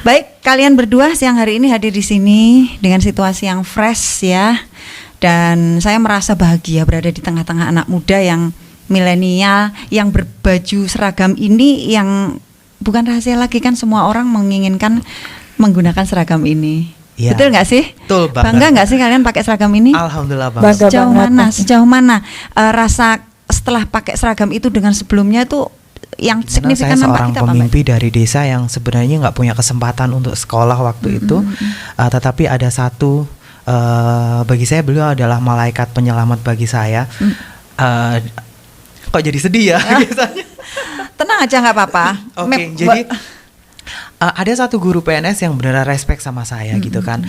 Baik, kalian berdua siang hari ini hadir di sini dengan situasi yang fresh ya. Dan saya merasa bahagia berada di tengah-tengah anak muda yang milenial, yang berbaju seragam ini, yang bukan rahasia lagi kan, semua orang menginginkan menggunakan seragam ini. Ya. Betul nggak sih? Betul banget. Bangga nggak sih kalian pakai seragam ini? Alhamdulillah banget. Sejauh mana rasa setelah pakai seragam itu dengan sebelumnya tuh yang signifikan nampak kita? Saya seorang pemimpi dari desa yang sebenarnya nggak punya kesempatan untuk sekolah waktu itu, tetapi ada satu bagi saya beliau adalah malaikat penyelamat bagi saya. Kok jadi sedih ya? Tenang aja, nggak apa-apa. Oke, jadi ada satu guru PNS yang benar-benar respect sama saya gitu kan.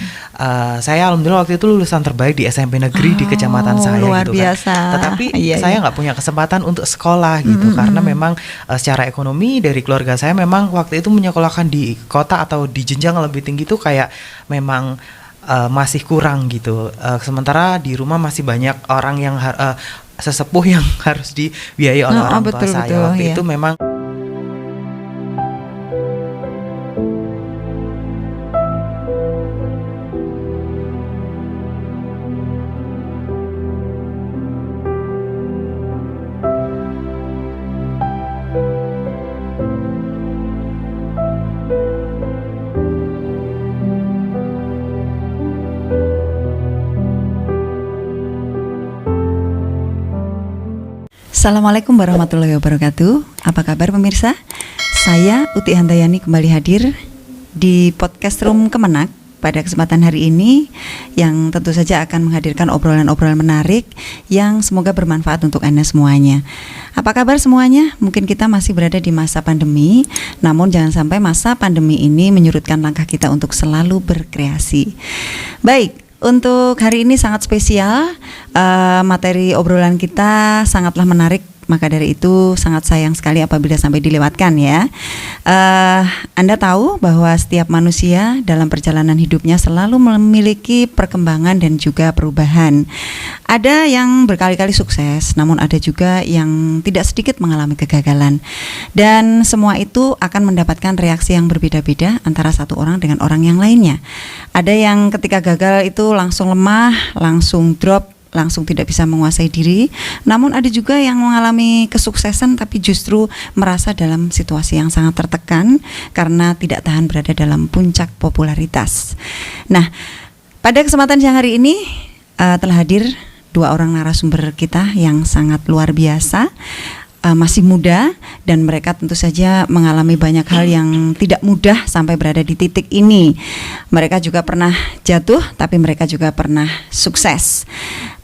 Saya alhamdulillah waktu itu lulusan terbaik di SMP negeri di kecamatan saya luar gitu biasa. kan. Tetapi saya nggak punya kesempatan untuk sekolah gitu karena memang secara ekonomi dari keluarga saya memang waktu itu menyekolahkan di kota atau di jenjang lebih tinggi itu kayak memang masih kurang gitu. Sementara di rumah masih banyak orang yang sesepuh yang harus dibiayai oleh orang tua saya. Waktu itu memang Assalamualaikum warahmatullahi wabarakatuh. Apa kabar pemirsa? Saya Uti Handayani kembali hadir di podcast Room Kemenak pada kesempatan hari ini, yang tentu saja akan menghadirkan obrolan-obrolan menarik yang semoga bermanfaat untuk Anda semuanya. Apa kabar semuanya? Mungkin kita masih berada di masa pandemi, namun jangan sampai masa pandemi ini menyurutkan langkah kita untuk selalu berkreasi. Baik, untuk hari ini sangat spesial, materi obrolan kita sangatlah menarik, maka dari itu sangat sayang sekali apabila sampai dilewatkan ya. Anda tahu bahwa setiap manusia dalam perjalanan hidupnya selalu memiliki perkembangan dan juga perubahan. Ada yang berkali-kali sukses, namun ada juga yang tidak sedikit mengalami kegagalan. Dan semua itu akan mendapatkan reaksi yang berbeda-beda antara satu orang dengan orang yang lainnya. Ada yang ketika gagal itu langsung lemah, langsung drop, langsung tidak bisa menguasai diri. Namun ada juga yang mengalami kesuksesan tapi justru merasa dalam situasi yang sangat tertekan karena tidak tahan berada dalam puncak popularitas. Nah, pada kesempatan siang hari ini telah hadir dua orang narasumber kita yang sangat luar biasa. Masih muda dan mereka tentu saja mengalami banyak hal yang tidak mudah sampai berada di titik ini. Mereka juga pernah jatuh, tapi mereka juga pernah sukses.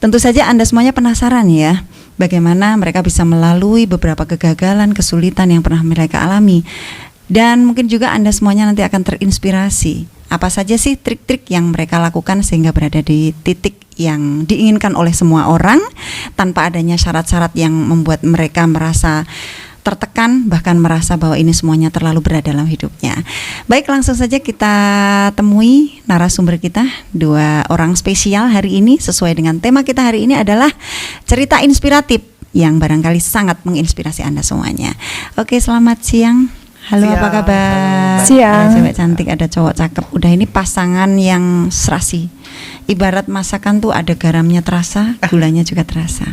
Tentu saja Anda semuanya penasaran ya, bagaimana mereka bisa melalui beberapa kegagalan, kesulitan yang pernah mereka alami. Dan mungkin juga Anda semuanya nanti akan terinspirasi. Apa saja sih trik-trik yang mereka lakukan sehingga berada di titik yang diinginkan oleh semua orang tanpa adanya syarat-syarat yang membuat mereka merasa tertekan, bahkan merasa bahwa ini semuanya terlalu berat dalam hidupnya. Baik, langsung saja kita temui narasumber kita, dua orang spesial hari ini. Sesuai dengan tema kita hari ini adalah cerita inspiratif yang barangkali sangat menginspirasi Anda semuanya. Oke, selamat siang. Halo, siang. Apa kabar? Siang. Ada cewek cantik, ada cowok cakep. Udah, ini pasangan yang serasi. Ibarat masakan tuh ada garamnya terasa, gulanya juga terasa.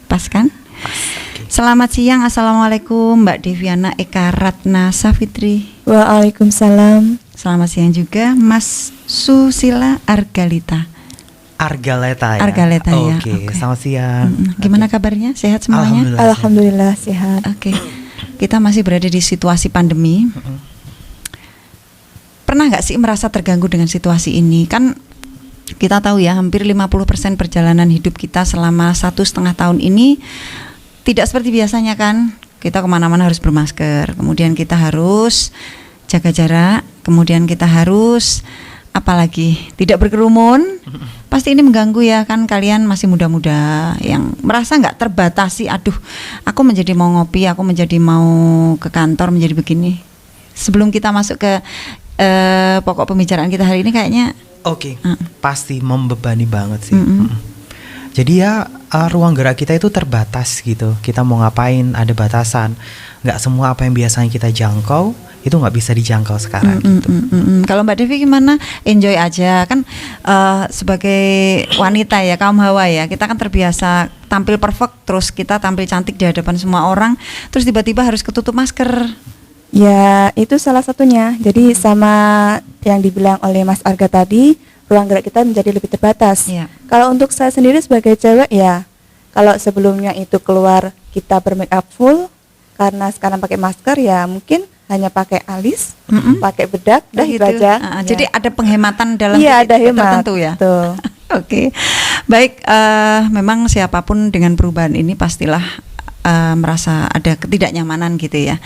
Pas kan? Pas, okay. Selamat siang, assalamualaikum Mbak Deviana Eka Ratna Safitri. Waalaikumsalam. Selamat siang juga Mas Susila Argalita. Argaleta ya. Argaleta ya. Oke, selamat siang. Gimana kabarnya? Sehat semuanya? Alhamdulillah sehat. Oke. Kita masih berada di situasi pandemi. Pernah nggak sih merasa terganggu dengan situasi ini? Kan kita tahu ya, hampir 50% perjalanan hidup kita selama 1,5 tahun ini tidak seperti biasanya kan. Kita kemana-mana harus bermasker, kemudian kita harus jaga jarak, kemudian kita harus apalagi tidak berkerumun. Pasti ini mengganggu ya kan, kalian masih muda-muda yang merasa nggak terbatasi. Aduh, aku menjadi mau ngopi, aku menjadi mau ke kantor, menjadi begini. Sebelum kita masuk ke pokok pembicaraan kita hari ini kayaknya pasti membebani banget sih. Jadi ya ruang gerak kita itu terbatas gitu. Kita mau ngapain ada batasan. Nggak semua apa yang biasanya kita jangkau itu nggak bisa dijangkau sekarang gitu. Kalau Mbak Devi gimana? Enjoy aja kan, sebagai wanita ya, kaum hawa ya, kita kan terbiasa tampil perfect, terus kita tampil cantik di hadapan semua orang, terus tiba-tiba harus ketutup masker. Ya, itu salah satunya. Jadi sama yang dibilang oleh Mas Arga tadi, ruang gerak kita menjadi lebih terbatas. Iya. Kalau untuk saya sendiri sebagai cewek ya, kalau sebelumnya itu keluar kita bermake up full, karena sekarang pakai masker ya mungkin hanya pakai alis, pakai bedak, dah itu aja. Ya. Jadi ada penghematan dalam Iya, titik ada hemat tertentu ya. Betul. Oke, baik. Memang siapapun dengan perubahan ini pastilah merasa ada ketidaknyamanan gitu ya.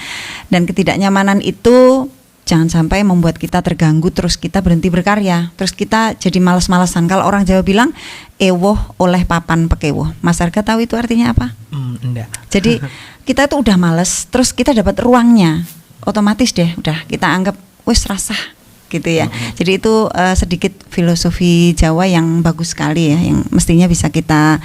Dan ketidaknyamanan itu jangan sampai membuat kita terganggu, terus kita berhenti berkarya, terus kita jadi malas-malasan. Kalau orang Jawa bilang ewoh oleh papan pekewoh. Mas Arga tahu itu artinya apa? Enggak. Jadi kita itu udah males, terus kita dapat ruangnya, otomatis deh udah kita anggap wis rasah gitu ya. Jadi itu sedikit filosofi Jawa yang bagus sekali ya, yang mestinya bisa kita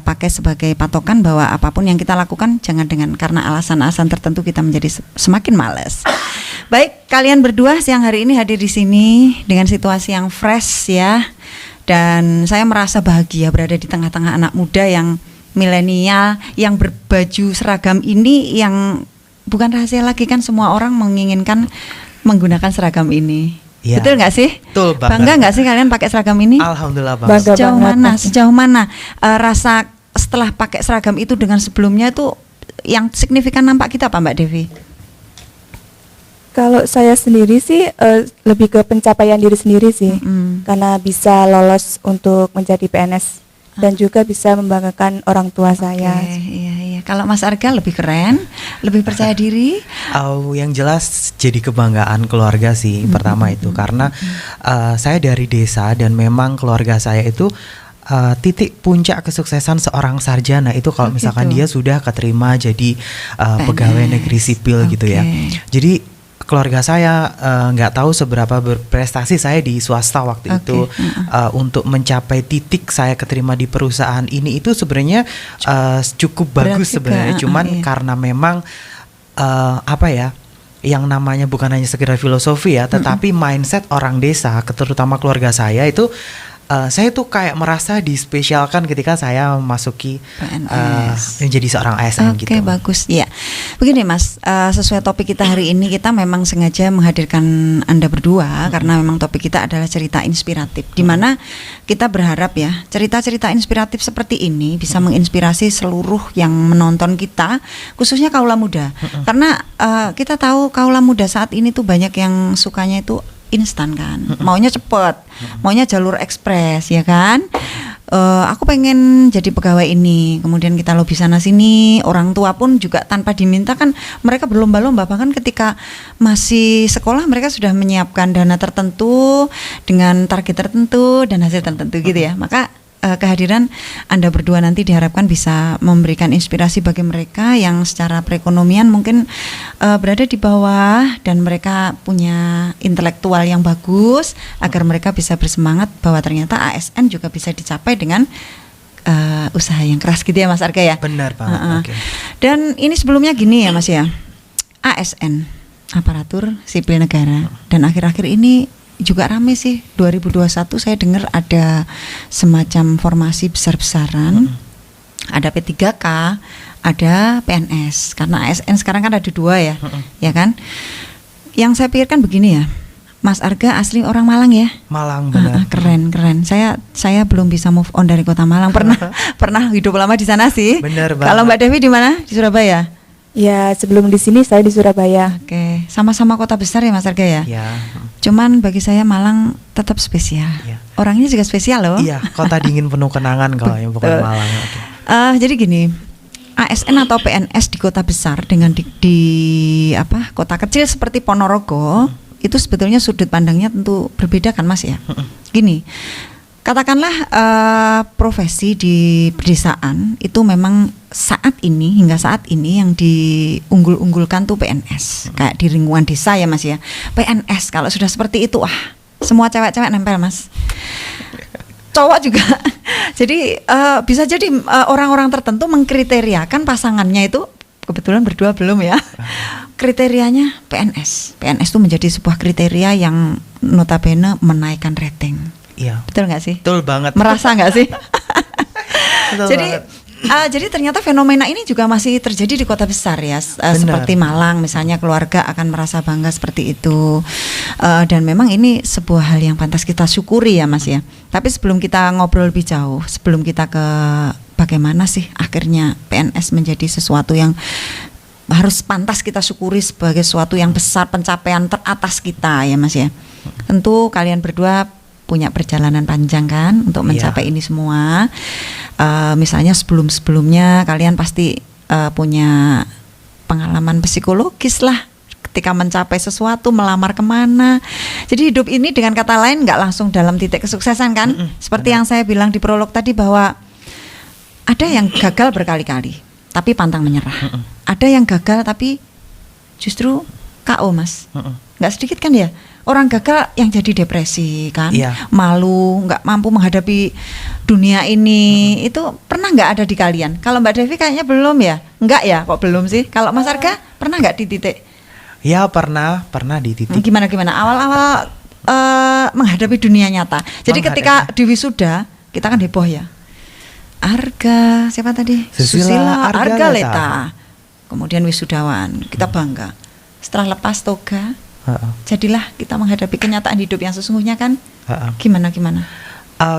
pakai sebagai patokan bahwa apapun yang kita lakukan jangan dengan karena alasan-alasan tertentu kita menjadi semakin males. Baik, kalian berdua siang hari ini hadir di sini dengan situasi yang fresh ya. Dan saya merasa bahagia berada di tengah-tengah anak muda yang milenial, yang berbaju seragam ini, yang bukan rahasia lagi kan, semua orang menginginkan menggunakan seragam ini. Ya, betul nggak sih? Betul banget. Bangga nggak sih kalian pakai seragam ini? Alhamdulillah banget. Bangga banget. Sejauh mana rasa setelah pakai seragam itu dengan sebelumnya itu yang signifikan nampak kita apa Mbak Devi? Kalau saya sendiri sih lebih ke pencapaian diri sendiri sih, karena bisa lolos untuk menjadi PNS dan juga bisa membanggakan orang tua saya. Iya. Kalau Mas Arga lebih keren, lebih percaya diri. Yang jelas jadi kebanggaan keluarga sih pertama itu karena saya dari desa dan memang keluarga saya itu titik puncak kesuksesan seorang sarjana itu kalau misalkan dia sudah keterima jadi pegawai negeri sipil gitu ya. Jadi keluarga saya nggak tahu seberapa berprestasi saya di swasta waktu itu untuk mencapai titik saya keterima di perusahaan ini itu sebenarnya cukup bagus sebenarnya. Cuman karena memang apa ya, yang namanya bukan hanya sekedar filosofi ya, tetapi mindset orang desa, terutama keluarga saya itu. Saya tuh kayak merasa dispesialkan ketika saya memasuki menjadi seorang ASN gitu. Oke, bagus. Ya, begini Mas, sesuai topik kita hari ini, kita memang sengaja menghadirkan Anda berdua karena memang topik kita adalah cerita inspiratif, di mana kita berharap ya cerita-cerita inspiratif seperti ini bisa menginspirasi seluruh yang menonton kita, khususnya kaula muda. Karena kita tahu kaula muda saat ini tuh banyak yang sukanya itu instan kan, maunya cepet, maunya jalur ekspres ya kan. Aku pengen jadi pegawai ini, kemudian kita lobby sana sini. Orang tua pun juga tanpa diminta kan mereka berlomba-lomba, bahkan ketika masih sekolah mereka sudah menyiapkan dana tertentu dengan target tertentu dan hasil tertentu gitu ya. Maka kehadiran Anda berdua nanti diharapkan bisa memberikan inspirasi bagi mereka yang secara perekonomian mungkin berada di bawah dan mereka punya intelektual yang bagus, agar mereka bisa bersemangat bahwa ternyata ASN juga bisa dicapai dengan usaha yang keras gitu ya Mas Arga ya. Benar banget. Okay. Dan ini sebelumnya gini ya Mas ya, ASN aparatur sipil negara, dan akhir-akhir ini juga rame sih 2021 saya dengar ada semacam formasi besar-besaran, ada P3K, ada PNS, karena ASN sekarang kan ada dua ya, ya kan. Yang saya pikirkan begini ya, Mas Arga asli orang Malang ya? Malang benar. Keren. Saya belum bisa move on dari kota Malang. Pernah hidup lama di sana sih. Benar banget. Kalau Mbak Devi di mana? Di Surabaya. Ya, sebelum di sini saya di Surabaya. Oke, sama-sama kota besar ya Mas Arga ya? Iya. Cuman bagi saya Malang tetap spesial. Ya. Orangnya juga spesial loh. Iya, kota dingin penuh kenangan kalau yang bukan Malang. Okay. Jadi gini, ASN atau PNS di kota besar dengan di kota kecil seperti Ponorogo itu sebetulnya sudut pandangnya tentu berbeda kan Mas ya. Gini, katakanlah profesi di pedesaan itu memang hingga saat ini yang diunggul-unggulkan tuh PNS, kayak di lingkungan desa ya Mas ya. PNS kalau sudah seperti itu semua cewek-cewek nempel Mas, cowok juga. Jadi bisa jadi orang-orang tertentu mengkriteriakan pasangannya itu kebetulan berdua belum ya. Kriterianya PNS. PNS itu menjadi sebuah kriteria yang notabene menaikkan rating. Iya. Betul nggak sih? Betul banget. Merasa nggak sih? Betul Jadi banget. Jadi ternyata fenomena ini juga masih terjadi di kota besar ya, seperti Malang misalnya, keluarga akan merasa bangga seperti itu. Dan memang ini sebuah hal yang pantas kita syukuri ya Mas ya. Tapi sebelum kita ngobrol lebih jauh, sebelum kita ke bagaimana sih akhirnya PNS menjadi sesuatu yang harus pantas kita syukuri sebagai sesuatu yang besar, pencapaian teratas kita ya Mas ya. Tentu kalian berdua punya perjalanan panjang kan untuk mencapai ini semua. Misalnya sebelumnya kalian pasti punya pengalaman psikologis lah ketika mencapai sesuatu, melamar kemana. Jadi hidup ini dengan kata lain nggak langsung dalam titik kesuksesan kan. Seperti yang saya bilang di prolog tadi bahwa ada yang gagal berkali-kali tapi pantang menyerah. Ada yang gagal tapi justru KO Mas. Nggak sedikit kan ya orang gagal yang jadi depresi kan, malu, nggak mampu menghadapi dunia ini. Itu pernah nggak ada di kalian? Kalau Mbak Devi kayaknya belum ya? Nggak ya, kok belum sih? Kalau Mas Arga pernah nggak di titik? Ya pernah di titik. Gimana awal-awal menghadapi dunia nyata. Jadi ketika di wisuda kita kan heboh ya. Arga siapa tadi? Susila Arga Leta. Kemudian wisudawan, kita bangga. Setelah lepas toga, jadilah kita menghadapi kenyataan hidup yang sesungguhnya kan. Gimana?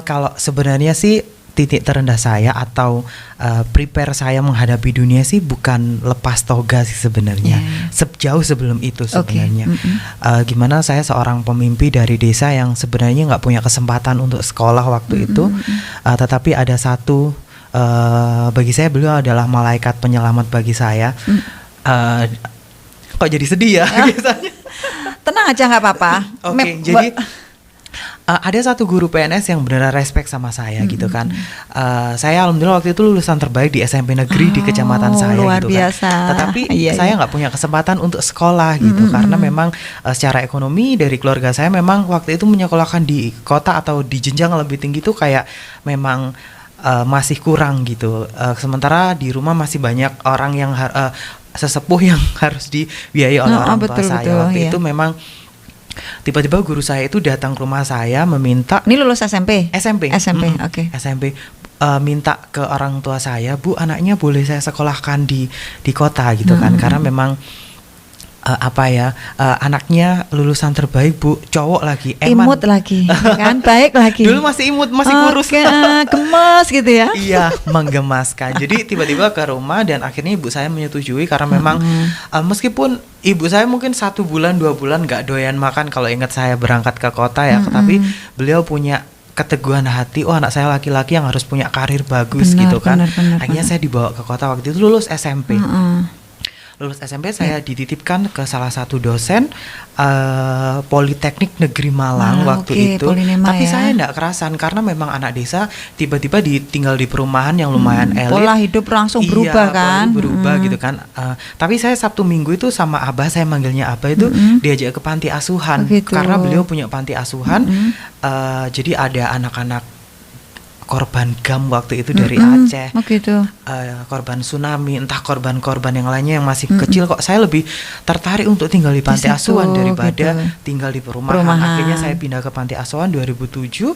Kalau sebenarnya sih titik terendah saya atau prepare saya menghadapi dunia sih bukan lepas toga sih sebenarnya. Sejauh sebelum itu sebenarnya. Gimana saya seorang pemimpi dari desa yang sebenarnya nggak punya kesempatan untuk sekolah waktu itu, tetapi ada satu bagi saya beliau adalah malaikat penyelamat bagi saya. Kok jadi sedih ya? Biasanya. Tenang aja nggak apa-apa. Oke, jadi ada satu guru PNS yang benar respect sama saya gitu kan. Saya alhamdulillah waktu itu lulusan terbaik di SMP negeri di kecamatan saya luar gitu biasa. kan. Tetapi saya nggak punya kesempatan untuk sekolah gitu karena memang secara ekonomi dari keluarga saya memang waktu itu menyekolahkan di kota atau di jenjang lebih tinggi itu kayak memang masih kurang gitu. Sementara di rumah masih banyak orang yang sesepuh yang harus dibiayai oleh orang tua saya. Waktu itu memang tiba-tiba guru saya itu datang ke rumah saya meminta. Ini lulus SMP? SMP, oke. SMP. Minta ke orang tua saya, Bu, anaknya boleh saya sekolahkan di kota gitu kan, karena memang anaknya lulusan terbaik, Bu, cowok lagi, imut lagi kan, baik lagi. Dulu masih imut, masih kurus, gemes gitu ya. Iya, menggemaskan. Jadi tiba-tiba ke rumah dan akhirnya ibu saya menyetujui karena memang meskipun ibu saya mungkin 1 bulan 2 bulan nggak doyan makan kalau ingat saya berangkat ke kota ya, tapi beliau punya keteguhan hati, anak saya laki-laki yang harus punya karir bagus gitu kan. Akhirnya saya dibawa ke kota waktu itu lulus SMP. Lulus SMP saya dititipkan ke salah satu dosen Politeknik Negeri Malang waktu itu. Tapi saya enggak kerasan karena memang anak desa tiba-tiba tinggal di perumahan yang lumayan elit. Pola hidup langsung berubah kan. Berubah gitu kan. Tapi saya Sabtu Minggu itu sama Abah, saya manggilnya Abah itu diajak ke panti asuhan karena beliau punya panti asuhan. Jadi ada anak-anak korban GAM waktu itu dari Aceh, korban tsunami, entah korban-korban yang lainnya yang masih kecil. Kok saya lebih tertarik untuk tinggal di panti asuhan daripada tinggal di perumahan. Akhirnya saya pindah ke panti asuhan 2007.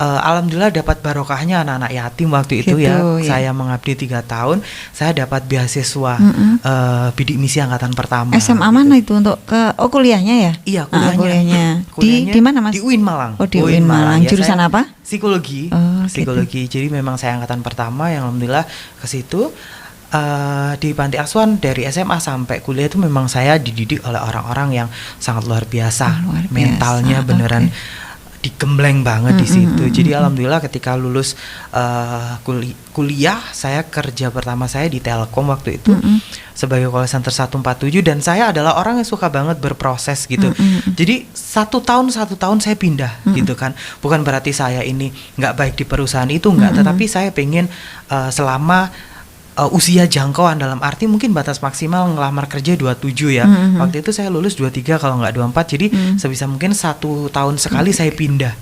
Alhamdulillah dapat barokahnya anak-anak yatim waktu itu ya. Saya mengabdi 3 tahun, saya dapat beasiswa bidik misi angkatan pertama. SMA mana itu untuk ke kuliahnya ya? Iya, kuliahnya. Di mana Mas? Di UIN Malang. Di UIN Malang. Jurusan apa? Psikologi. Psikologi. Jadi memang saya angkatan pertama yang alhamdulillah ke situ. Di panti asuhan dari SMA sampai kuliah itu memang saya dididik oleh orang-orang yang sangat luar biasa. Mentalnya beneran digembleng banget di situ. Jadi alhamdulillah ketika lulus kuliah, saya kerja pertama saya di Telkom waktu itu sebagai call center 147 dan saya adalah orang yang suka banget berproses gitu. Jadi satu tahun saya pindah gitu kan. Bukan berarti saya ini nggak baik di perusahaan itu nggak, tetapi saya pengen selama usia jangkauan dalam arti mungkin batas maksimal ngelamar kerja 27 ya. Waktu itu saya lulus 23 kalau nggak 24. Jadi sebisa mungkin 1 tahun sekali saya pindah.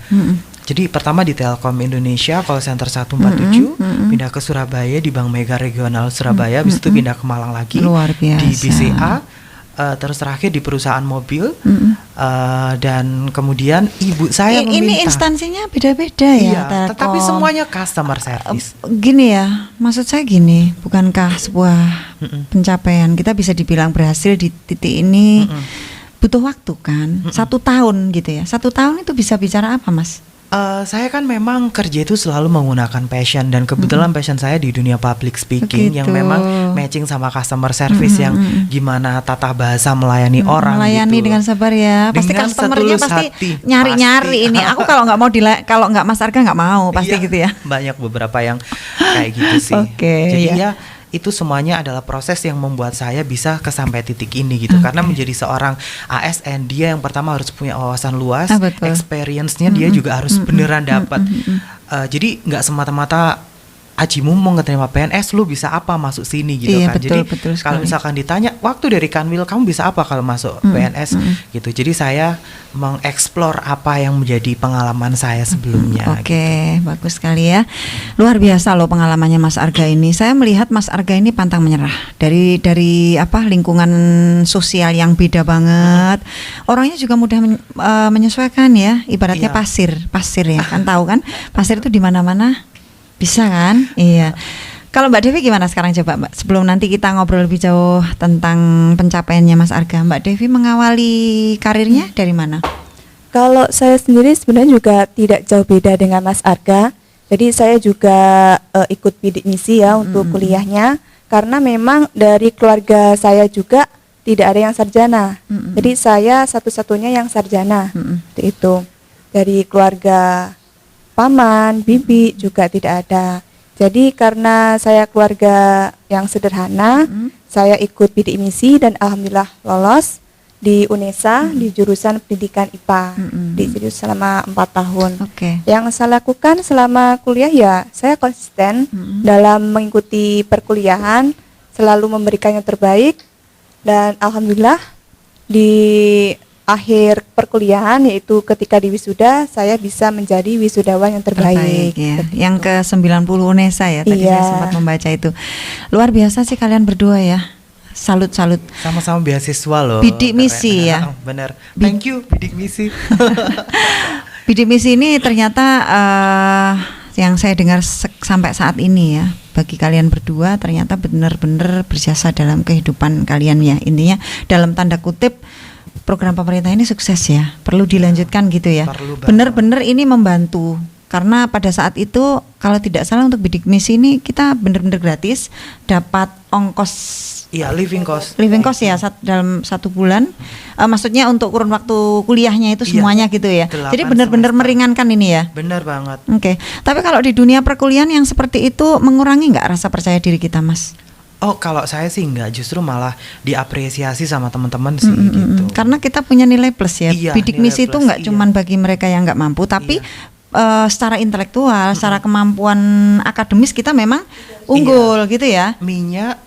Jadi pertama di Telkom Indonesia, call center 147, pindah ke Surabaya di Bank Mega Regional Surabaya, habis itu pindah ke Malang lagi. Luar biasa. Di BCA, terus terakhir di perusahaan mobil, dan kemudian ibu saya meminta. Ini instansinya beda-beda ya, Iya, Telkom. tetapi semuanya customer service. Gini ya, maksud saya gini, bukankah sebuah pencapaian kita bisa dibilang berhasil di titik ini butuh waktu kan, 1 tahun gitu ya. 1 tahun itu bisa bicara apa, Mas? Saya kan memang kerja itu selalu menggunakan passion, dan kebetulan passion saya di dunia public speaking yang memang matching sama customer service yang gimana tata bahasa melayani orang melayani gitu. dengan sabar ya. Pasti Dengan customernya setulus pasti hati, nyari-nyari pasti. ini. Aku kalau nggak mau kalau nggak Mas Arga nggak mau, pasti Iya, gitu ya. Banyak beberapa yang kayak gitu sih. Oke, Jadi iya. ya itu semuanya adalah proses yang membuat saya bisa sampai titik ini gitu. Karena menjadi seorang ASN, dia yang pertama harus punya wawasan luas, betul. experience-nya dia juga harus beneran dapat. Jadi nggak semata-mata Ajimu mau ngeterima PNS, lu bisa apa masuk sini gitu Iya, kan. betul, Jadi betul kalau sekali. misalkan ditanya waktu dari Kanwil kamu bisa apa kalau masuk PNS gitu. Jadi saya mengeksplor apa yang menjadi pengalaman saya sebelumnya. Oke, bagus sekali ya. Luar biasa loh pengalamannya Mas Arga ini. Saya melihat Mas Arga ini pantang menyerah dari lingkungan sosial yang beda banget. Orangnya juga mudah menyesuaikan ya. Ibaratnya Iya. pasir ya kan, tahu kan? Pasir itu di mana-mana bisa kan? Iya. Kalau Mbak Devi gimana sekarang coba Mbak? Sebelum nanti kita ngobrol lebih jauh tentang pencapaiannya Mas Arga, Mbak Devi mengawali karirnya dari mana? Kalau saya sendiri sebenarnya juga tidak jauh beda dengan Mas Arga. Jadi saya juga ikut bidik misi ya untuk kuliahnya, karena memang dari keluarga saya juga tidak ada yang sarjana. Jadi saya satu-satunya yang sarjana. Seperti itu. Dari keluarga paman, bibi juga tidak ada. Jadi karena saya keluarga yang sederhana, saya ikut bidik misi dan alhamdulillah lolos di UNESA di jurusan pendidikan IPA. Di situ selama 4 tahun. Oke. Yang saya lakukan selama kuliah ya saya konsisten dalam mengikuti perkuliahan, selalu memberikan yang terbaik, dan alhamdulillah di akhir perkuliahan, yaitu ketika di wisuda, saya bisa menjadi wisudawan yang terbaik. ya. Seperti Yang itu. ke 90 UNESA ya. Tadi Iya. saya sempat membaca itu. Luar biasa sih kalian berdua ya. Salut. Sama-sama beasiswa loh. Bidik misi ya. Bener. Thank you bidik misi. Bidik misi ini ternyata yang saya dengar sampai saat ini ya, bagi kalian berdua ternyata benar-benar berjasa dalam kehidupan kalian ya. Intinya dalam tanda kutip program pemerintah ini sukses ya, perlu dilanjutkan gitu ya. Perlu banget. Benar-benar ini membantu, karena pada saat itu kalau tidak salah untuk bidik misi ini kita benar-benar gratis, dapat ongkos Iya, living cost. ya dalam 1 bulan. Maksudnya untuk kurun waktu kuliahnya itu Iya, semuanya gitu ya. 8 Jadi benar-benar semester. meringankan ini ya. Bener banget. Oke, tapi kalau di dunia perkuliahan yang seperti itu mengurangi nggak rasa percaya diri kita, Mas? Oh, kalau saya sih enggak, justru malah diapresiasi sama teman-teman sih gitu. Karena kita punya nilai plus ya. Iya, Bidik nilai misi itu plus, nggak iya. cuman bagi mereka yang nggak mampu, tapi secara intelektual, secara kemampuan akademis kita memang unggul gitu ya.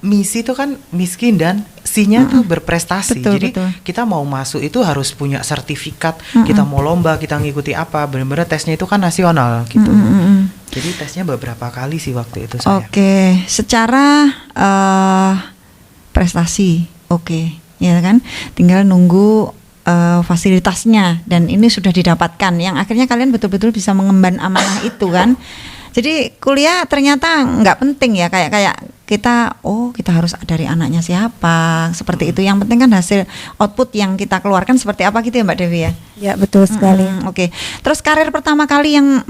Misi itu kan miskin dan sinya tuh berprestasi. Betul, Jadi betul. kita mau masuk itu harus punya sertifikat. Kita mau lomba, kita ngikuti apa, bener-bener tesnya itu kan nasional gitu. Jadi tesnya beberapa kali sih waktu itu saya. Oke, secara prestasi, oke, ya kan. Tinggal nunggu fasilitasnya, dan ini sudah didapatkan. Yang akhirnya kalian betul-betul bisa mengemban amanah itu kan. Jadi kuliah ternyata nggak penting ya, kayak kita harus dari anaknya siapa, seperti itu. Yang penting kan hasil output yang kita keluarkan seperti apa gitu ya Mbak Devi ya. Ya, betul sekali. Oke. Terus karir pertama kali yang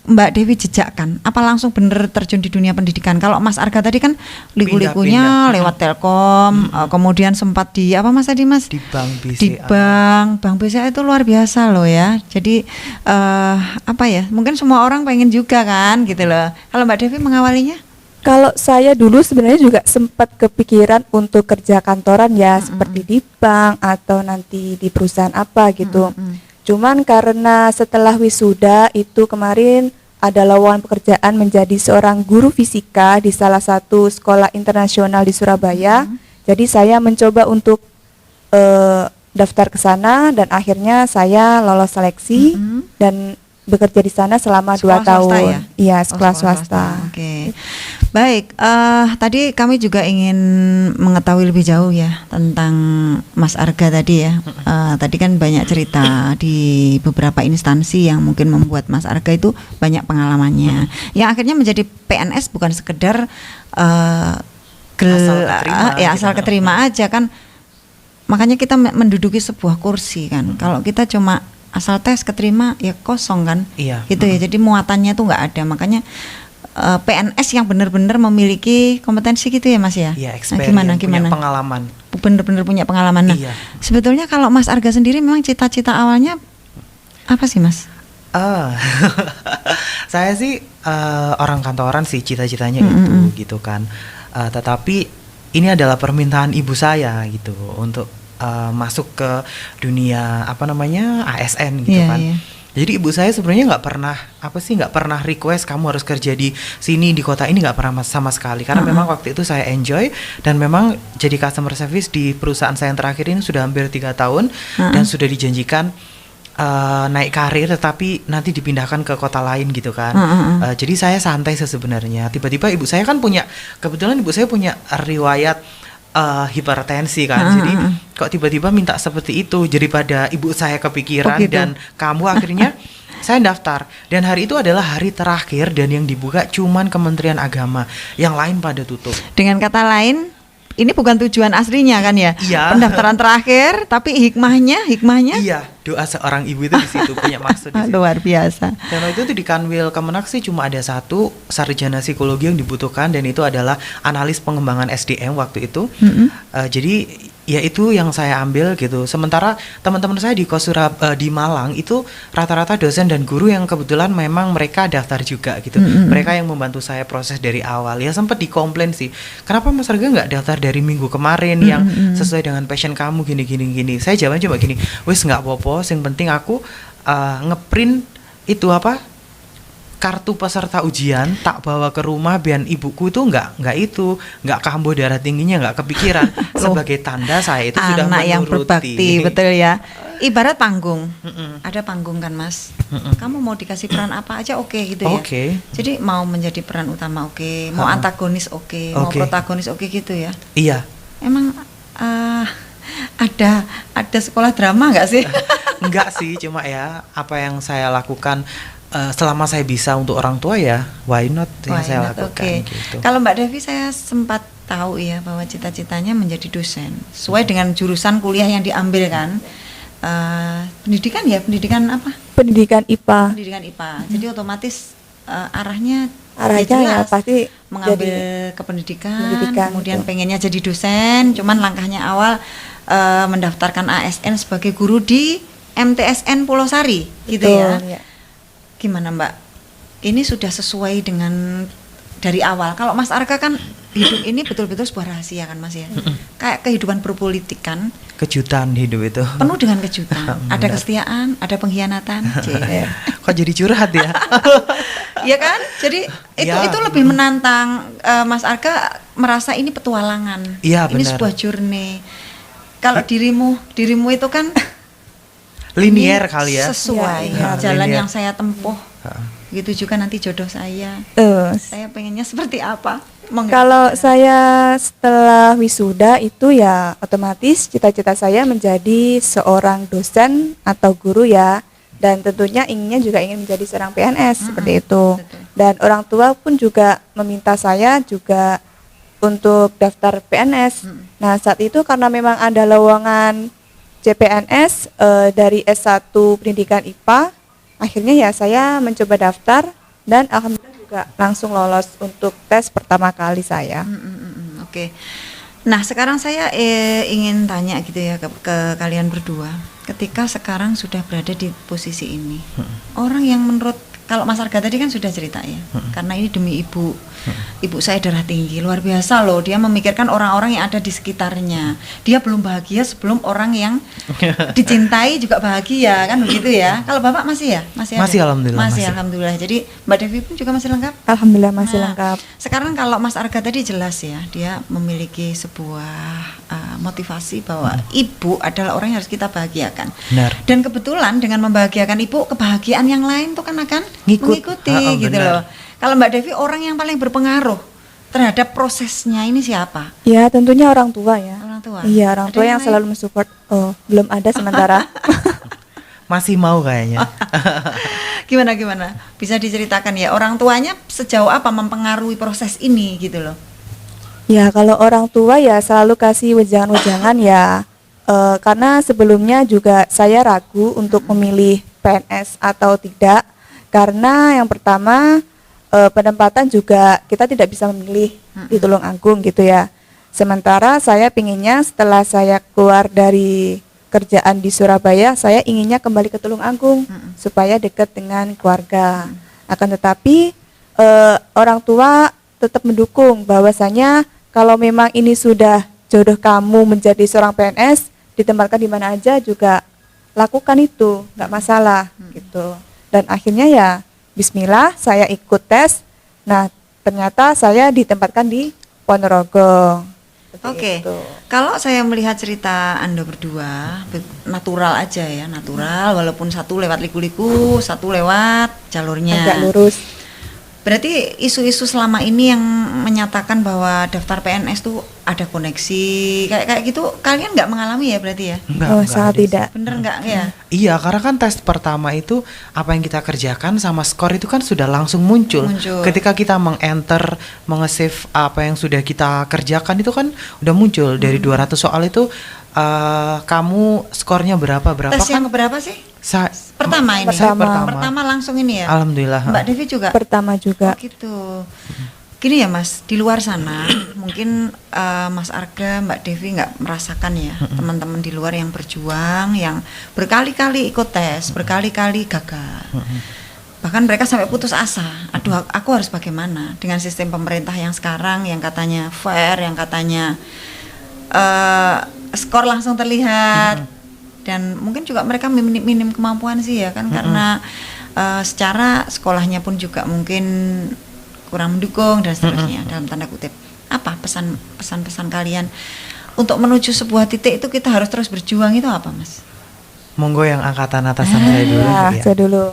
Mbak Devi jejakkan, apa langsung bener terjun di dunia pendidikan? Kalau Mas Arga tadi kan liku-likunya Pindah-pindah. lewat Telkom, kemudian sempat di apa Mas tadi Mas? Di Bank BCA. Di Bank BCA itu luar biasa loh ya. Jadi apa ya? Mungkin semua orang pengen juga kan gitu loh. Kalau Mbak Devi mengawalinya? Kalau saya dulu sebenarnya juga sempat kepikiran untuk kerja kantoran ya, seperti di bank atau nanti di perusahaan apa gitu. Cuman karena setelah wisuda itu kemarin ada lowongan pekerjaan menjadi seorang guru fisika di salah satu sekolah internasional di Surabaya. Jadi saya mencoba untuk daftar ke sana, dan akhirnya saya lolos seleksi dan bekerja di sana selama 2 Sekolah tahun. swasta ya? Iya, Oh, sekolah swasta. Oke. Baik, tadi kami juga ingin mengetahui lebih jauh ya tentang Mas Arga tadi ya. Tadi kan banyak cerita di beberapa instansi yang mungkin membuat Mas Arga itu banyak pengalamannya. Yang akhirnya menjadi PNS bukan sekedar Asal keterima asal gitu. keterima aja kan. Makanya kita menduduki sebuah kursi kan. Kalau kita cuma asal tes keterima ya kosong kan. Iya. Gitu ya. Jadi muatannya tuh nggak ada. Makanya PNS yang benar-benar memiliki kompetensi gitu ya Mas ya. Iya, Nah, gimana punya gimana? pengalaman. Benar-benar punya pengalaman. Nah, Iya. sebetulnya kalau Mas Arga sendiri memang cita-cita awalnya apa sih Mas? Saya sih orang kantoran sih cita-citanya Mm-mm. itu gitu kan. Tetapi ini adalah permintaan ibu saya gitu untuk masuk ke dunia apa namanya ASN gitu Iya, kan. iya. Jadi ibu saya sebenarnya nggak pernah request kamu harus kerja di sini di kota ini, nggak pernah sama sekali karena memang waktu itu saya enjoy dan memang jadi customer service di perusahaan saya yang terakhir ini sudah hampir 3 tahun dan sudah dijanjikan naik karir tetapi nanti dipindahkan ke kota lain gitu kan. Jadi saya santai sebenarnya. Tiba-tiba kebetulan ibu saya punya riwayat hipertensi kan. Jadi kok tiba-tiba minta seperti itu, daripada ibu saya kepikiran gitu. dan kamu akhirnya saya daftar dan hari itu adalah hari terakhir dan yang dibuka cuman Kementerian Agama, yang lain pada tutup. Dengan kata lain, ini bukan tujuan aslinya kan ya? Iya. Pendaftaran terakhir, tapi hikmahnya Iya, doa seorang ibu itu di situ punya maksud di situ. luar biasa. Dan waktu itu di Kanwil Kemenak sih cuma ada satu sarjana psikologi yang dibutuhkan dan itu adalah analis pengembangan SDM waktu itu. Jadi ya itu yang saya ambil gitu. Sementara teman-teman saya di Malang itu rata-rata dosen dan guru yang kebetulan memang mereka daftar juga gitu. Mereka yang membantu saya proses dari awal. Ya sempat dikomplain sih. Kenapa Mas Arga nggak daftar dari minggu kemarin yang sesuai dengan passion kamu gini. Saya jawabnya cuma gini, wis nggak apa-apa. Yang penting aku ngeprint itu kartu peserta ujian tak bawa ke rumah biar ibuku itu nggak kambuh darah tingginya, nggak kepikiran sebagai tanda saya itu sudah Anak yang menuruti. berbakti, betul ya. Ibarat panggung, ada panggung kan Mas. Kamu mau dikasih peran apa aja oke gitu ya. Oke. Jadi mau menjadi peran utama oke, mau antagonis oke, mau Oke. protagonis oke gitu ya. Iya. Emang ada sekolah drama nggak sih? Enggak sih, cuma ya apa yang saya lakukan selama saya bisa untuk orang tua ya why not yang Why saya not? lakukan Oke. gitu. Kalau Mbak Devi saya sempat tahu ya bahwa cita-citanya menjadi dosen sesuai dengan jurusan kuliah yang diambil kan. Pendidikan apa? Pendidikan IPA. Pendidikan IPA. Jadi otomatis arahnya Arahnya jelas, ya pasti mengambil jadi ke pendidikan, pendidikan, kemudian gitu. pengennya jadi dosen, cuman langkahnya awal mendaftarkan ASN sebagai guru di MTSN Pulau Sari gitu ya. Betul, ya. Gimana Mbak? Ini sudah sesuai dengan dari awal. Kalau Mas Arga kan hidup ini betul-betul sebuah rahasia kan Mas ya. Kayak kehidupan berpolitik kan Kejutan hidup itu. penuh dengan kejutan. Ada Benar. kesetiaan, ada pengkhianatan. Cie. Kok jadi curhat ya? Iya kan? Jadi Ya. itu lebih menantang. Mas Arga merasa ini petualangan. Iya, Ini benar. sebuah journey. Kalau dirimu itu kan Linier ini kali ya. sesuai Iya, jalan linier. yang saya tempuh. Gitu juga nanti jodoh saya. Saya pengennya seperti apa? Kalau saya setelah wisuda itu ya otomatis cita-cita saya menjadi seorang dosen atau guru ya, dan tentunya inginnya juga ingin menjadi seorang PNS seperti itu. betul. Dan orang tua pun juga meminta saya juga untuk daftar PNS. Nah saat itu karena memang ada lowongan CPNS dari S1 Pendidikan IPA, akhirnya ya saya mencoba daftar dan alhamdulillah juga langsung lolos untuk tes pertama kali saya. Oke. Nah, sekarang saya ingin tanya gitu ya ke kalian berdua. Ketika sekarang sudah berada di posisi ini, orang yang menurut kalau Mas Arga tadi kan sudah cerita ya, karena ini demi ibu. Ibu saya darah tinggi, luar biasa loh. Dia memikirkan orang-orang yang ada di sekitarnya. Dia belum bahagia sebelum orang yang dicintai juga bahagia, kan begitu ya. Kalau Bapak masih ya? Masih ada? Masih, alhamdulillah, Masih, masih. alhamdulillah. Jadi Mbak Devi pun juga masih lengkap? Alhamdulillah masih Nah, lengkap. Sekarang kalau Mas Arga tadi jelas ya, dia memiliki sebuah motivasi bahwa ibu adalah orang yang harus kita bahagiakan. Benar. Dan kebetulan dengan membahagiakan ibu, kebahagiaan yang lain tuh kan akan mengikuti gitu benar. loh. Kalau Mbak Devi, orang yang paling berpengaruh terhadap prosesnya ini siapa? Ya tentunya orang tua ya. Orang tua. Iya, orang Ada tua yang yang lain? selalu mensupport. Oh, belum ada sementara. Masih mau kayaknya. Gimana? Bisa diceritakan ya, orang tuanya sejauh apa mempengaruhi proses ini gitu loh. Ya kalau orang tua ya selalu kasih wejangan-wejangan ya. Karena sebelumnya juga saya ragu untuk memilih PNS atau tidak. Karena yang pertama penempatan juga kita tidak bisa memilih di Tulungagung gitu ya. Sementara saya pinginnya setelah saya keluar dari kerjaan di Surabaya, saya inginnya kembali ke Tulungagung supaya dekat dengan keluarga. Akan tetapi orang tua tetap mendukung bahwasanya kalau memang ini sudah jodoh kamu menjadi seorang PNS, ditempatkan di mana aja juga lakukan itu, nggak masalah gitu. Dan akhirnya ya Bismillah saya ikut tes. Nah ternyata saya ditempatkan di Ponorogo. Seperti Oke, itu. kalau saya melihat cerita Anda berdua, natural aja ya, natural, walaupun satu lewat liku-liku, satu lewat jalurnya. Agak lurus. Berarti isu-isu selama ini yang menyatakan bahwa daftar PNS tuh ada koneksi, kayak gitu, kalian nggak mengalami ya berarti ya? Enggak Sangat ada sih. tidak. Bener nggak ya? Iya, karena kan tes pertama itu apa yang kita kerjakan sama skor itu kan sudah langsung muncul. Ketika kita meng-enter, menge-save apa yang sudah kita kerjakan itu kan udah muncul dari 200 soal itu kamu skornya berapa Tes kan? yang keberapa sih? Pertama Pertama ini. Saya pertama. Pertama langsung ini ya. Alhamdulillah. Mbak Devi juga. Pertama juga. Oh gitu. Gini ya Mas, di luar sana mungkin Mas Arga, Mbak Devi nggak merasakan ya teman-teman di luar yang berjuang, yang berkali-kali ikut tes, berkali-kali gagal. Bahkan mereka sampai putus asa. Aduh, aku harus bagaimana dengan sistem pemerintah yang sekarang, yang katanya fair, yang katanya skor langsung terlihat. Dan mungkin juga mereka minim kemampuan sih ya kan, karena secara sekolahnya pun juga mungkin kurang mendukung dan seterusnya, dalam tanda kutip. Apa pesan-pesan kalian untuk menuju sebuah titik itu kita harus terus berjuang itu apa Mas? Monggo yang angkatan atasan saya dulu. Ya, ya. saya dulu.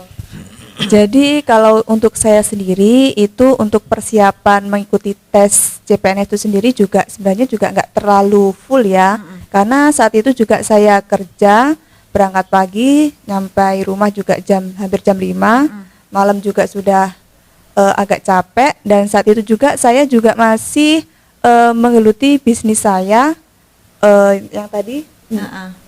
Jadi kalau untuk saya sendiri itu untuk persiapan mengikuti tes CPNS itu sendiri juga sebenarnya juga nggak terlalu full ya. Karena saat itu juga saya kerja, berangkat pagi, nyampai rumah juga hampir jam 5, malam juga sudah agak capek, dan saat itu juga saya juga masih menggeluti bisnis saya yang tadi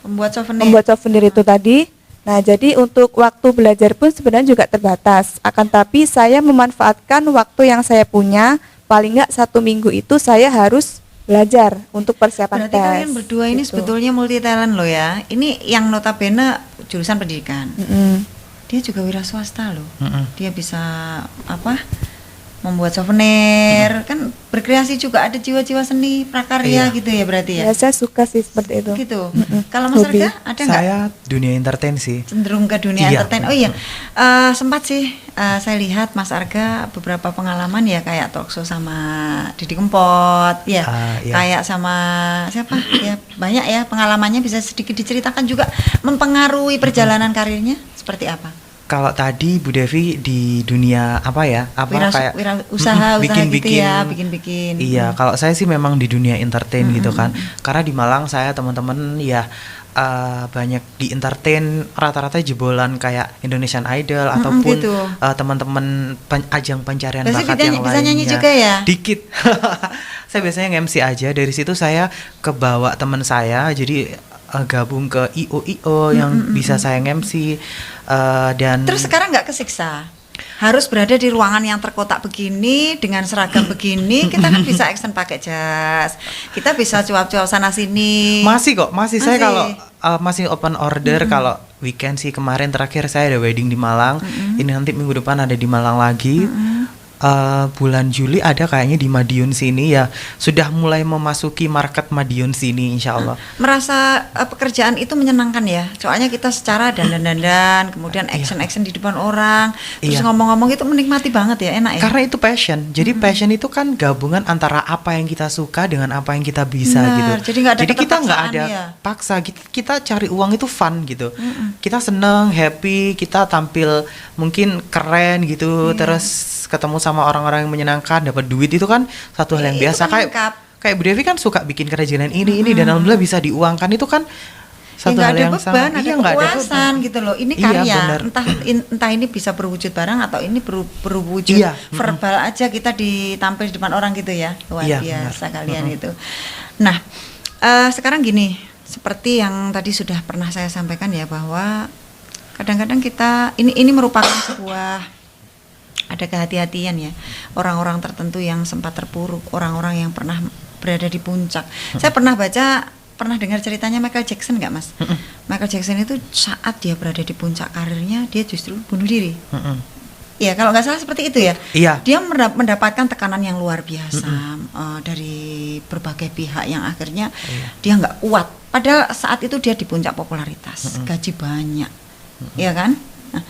membuat souvenir itu tadi. Nah jadi untuk waktu belajar pun sebenarnya juga terbatas, akan tapi saya memanfaatkan waktu yang saya punya, paling nggak 1 minggu itu saya harus belajar untuk persiapan Berarti tes. kalian berdua ini gitu. sebetulnya multi talent loh ya. Ini yang notabene jurusan pendidikan. Dia juga wira swasta loh. Dia bisa membuat souvenir, kan berkreasi juga, ada jiwa-jiwa seni prakarya gitu ya berarti ya. Ya saya suka sih seperti itu. Gitu. Kalau Mas Hobi. Arga ada nggak? Saya dunia entertain sih. Cenderung ke dunia Iya. entertain. Oh iya, sempat sih saya lihat Mas Arga beberapa pengalaman ya, kayak talkshow sama Didi Kempot, ya, Iya. kayak sama siapa? Ya banyak ya pengalamannya, bisa sedikit diceritakan juga mempengaruhi perjalanan karirnya seperti apa? Kalau tadi Bu Devi di dunia apa ya? Kayak Usaha bikin-bikin. gitu ya, bikin-bikin. Iya, kalau saya sih memang di dunia entertain gitu kan. Karena di Malang saya teman-teman ya banyak di entertain, rata-rata jebolan kayak Indonesian Idol ataupun gitu. teman-teman ajang pencarian Berarti bakat yang bisa lainnya. nyanyi juga ya? Dikit. Saya biasanya nge-MC aja. Dari situ saya kebawa teman saya, jadi gabung ke IO yang bisa saya nge-MC dan Terus sekarang nggak kesiksa? Harus berada di ruangan yang terkotak begini dengan seragam begini, kita kan bisa action pakai jas, kita bisa cuap-cuap sana sini. masih kok, masih. Saya kalau masih open order. Kalau weekend sih, kemarin terakhir saya ada wedding di Malang. Ini nanti minggu depan ada di Malang lagi. Bulan Juli ada kayaknya di Madiun sini ya. Sudah mulai memasuki market Madiun sini, insya Allah. Merasa pekerjaan itu menyenangkan ya. Soalnya kita secara dandan-dandan, kemudian action-action di depan orang, terus ngomong-ngomong itu menikmati banget ya, enak ya. Karena itu passion. Jadi passion itu kan gabungan antara apa yang kita suka dengan apa yang kita bisa. Benar, gitu. jadi kita nggak ada ya. paksa. Kita cari uang itu fun gitu. Kita seneng, happy, kita tampil mungkin keren gitu. Terus ketemu sama orang-orang yang menyenangkan, dapat duit, itu kan satu hal yang biasa. Kayak Bu Devi kan suka bikin kerajinan ini dan alhamdulillah bisa diuangkan, itu kan satu hal yang sangat ada kepuasan gitu loh. Ini karya, entah ini bisa berwujud barang atau ini berwujud verbal aja, kita ditampil di depan orang gitu ya. Luar biasa kalian itu. Nah, sekarang gini, seperti yang tadi sudah pernah saya sampaikan ya, bahwa kadang-kadang kita ini merupakan sebuah, ada kehati-hatian ya, orang-orang tertentu yang sempat terpuruk, orang-orang yang pernah berada di puncak. Saya pernah dengar ceritanya Michael Jackson nggak Mas? Michael Jackson itu saat dia berada di puncak karirnya, dia justru bunuh diri. Ya kalau nggak salah seperti itu ya. Dia mendapatkan tekanan yang luar biasa dari berbagai pihak yang akhirnya dia nggak kuat. Padahal saat itu dia di puncak popularitas, gaji banyak, ya kan? Nah,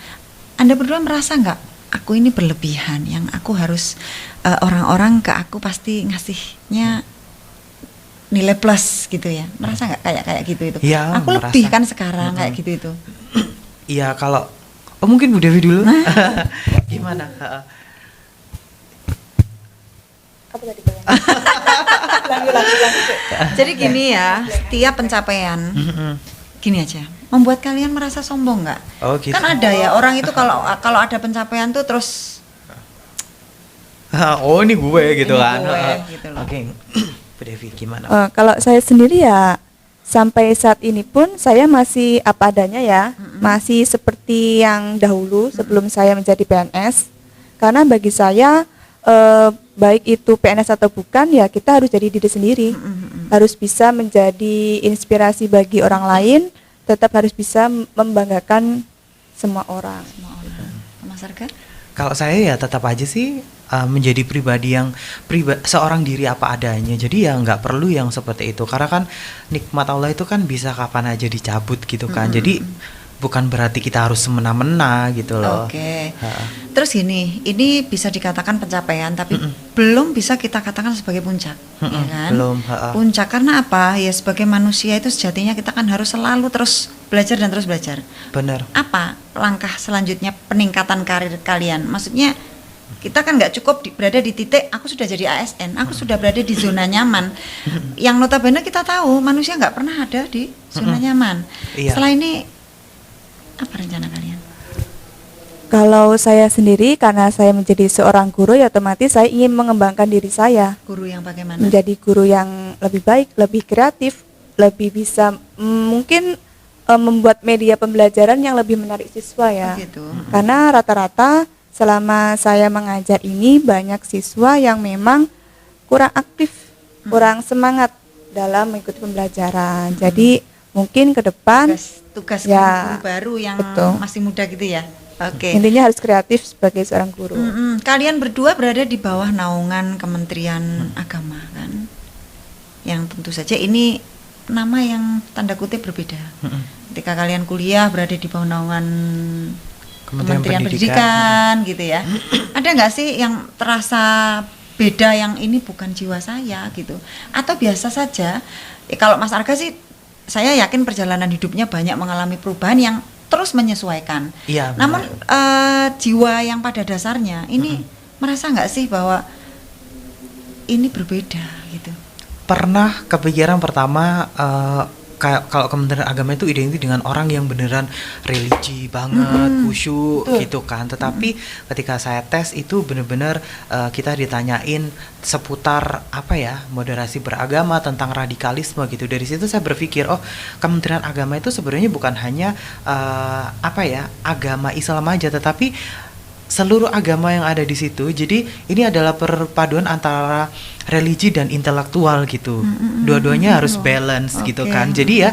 Anda berdua merasa nggak? Aku ini berlebihan, yang aku harus orang-orang ke aku pasti ngasihnya nilai plus gitu ya. Merasa nggak kayak gitu itu? Ya, aku merasa. lebih kan sekarang kayak gitu itu. Iya, kalau mungkin Bu Devi dulu. Gimana? Apa tadi? Jadi gini ya, setiap pencapaian gini aja, membuat kalian merasa sombong nggak? Oh, gitu. Kan ada ya orang itu kalau ada pencapaian tuh terus oh ini gue gitu ini kan. gitu loh. Oke. Bu Devi gimana? Kalau saya sendiri ya, sampai saat ini pun saya masih apa adanya ya, masih seperti yang dahulu sebelum saya menjadi PNS. Karena bagi saya baik itu PNS atau bukan, ya kita harus jadi diri sendiri, harus bisa menjadi inspirasi bagi orang lain, tetap harus bisa membanggakan semua orang. Mas Arga? Kalau saya ya tetap aja sih menjadi pribadi yang seorang diri apa adanya. Jadi ya nggak perlu yang seperti itu, karena kan nikmat Allah itu kan bisa kapan aja dicabut gitu kan. Jadi bukan berarti kita harus semena-mena gitu loh. Oke. Terus ini bisa dikatakan pencapaian, tapi belum bisa kita katakan sebagai puncak, ya kan? Belum. Puncak karena apa? Ya sebagai manusia itu sejatinya kita kan harus selalu terus belajar dan terus belajar. Benar. Apa langkah selanjutnya peningkatan karir kalian? Maksudnya kita kan nggak cukup berada di titik aku sudah jadi ASN, aku sudah berada di zona nyaman. Yang notabene kita tahu manusia nggak pernah ada di zona nyaman. Setelah ini apa rencana kalian? Kalau saya sendiri, karena saya menjadi seorang guru, ya otomatis saya ingin mengembangkan diri saya. Guru yang bagaimana? Menjadi guru yang lebih baik, lebih kreatif, lebih bisa mungkin membuat media pembelajaran yang lebih menarik siswa ya. Begitu. Karena rata-rata selama saya mengajar ini banyak siswa yang memang kurang aktif, kurang semangat dalam mengikuti pembelajaran. Jadi mungkin ke depan tugas ya, guru baru yang masih muda gitu ya. Oke. Intinya harus kreatif sebagai seorang guru. Kalian berdua berada di bawah naungan Kementerian Agama kan, yang tentu saja ini nama yang tanda kutip berbeda. Ketika kalian kuliah berada di bawah naungan Kementerian Pendidikan gitu ya. Ada nggak sih yang terasa beda, yang ini bukan jiwa saya gitu, atau biasa saja? Kalau Mas Arga sih, saya yakin perjalanan hidupnya banyak mengalami perubahan yang terus menyesuaikan. Iya, namun jiwa yang pada dasarnya ini merasa nggak sih bahwa ini berbeda gitu? Pernah kepikiran pertama kalau Kementerian Agama itu identik dengan orang yang beneran religi banget, khusyuk gitu kan. Tetapi ketika saya tes itu benar-benar kita ditanyain seputar apa ya, moderasi beragama, tentang radikalisme gitu. Dari situ saya berpikir, oh Kementerian Agama itu sebenarnya bukan hanya agama Islam aja, tetapi seluruh agama yang ada di situ. Jadi ini adalah perpaduan antara religi dan intelektual gitu. Dua-duanya harus balance gitu kan. Jadi ya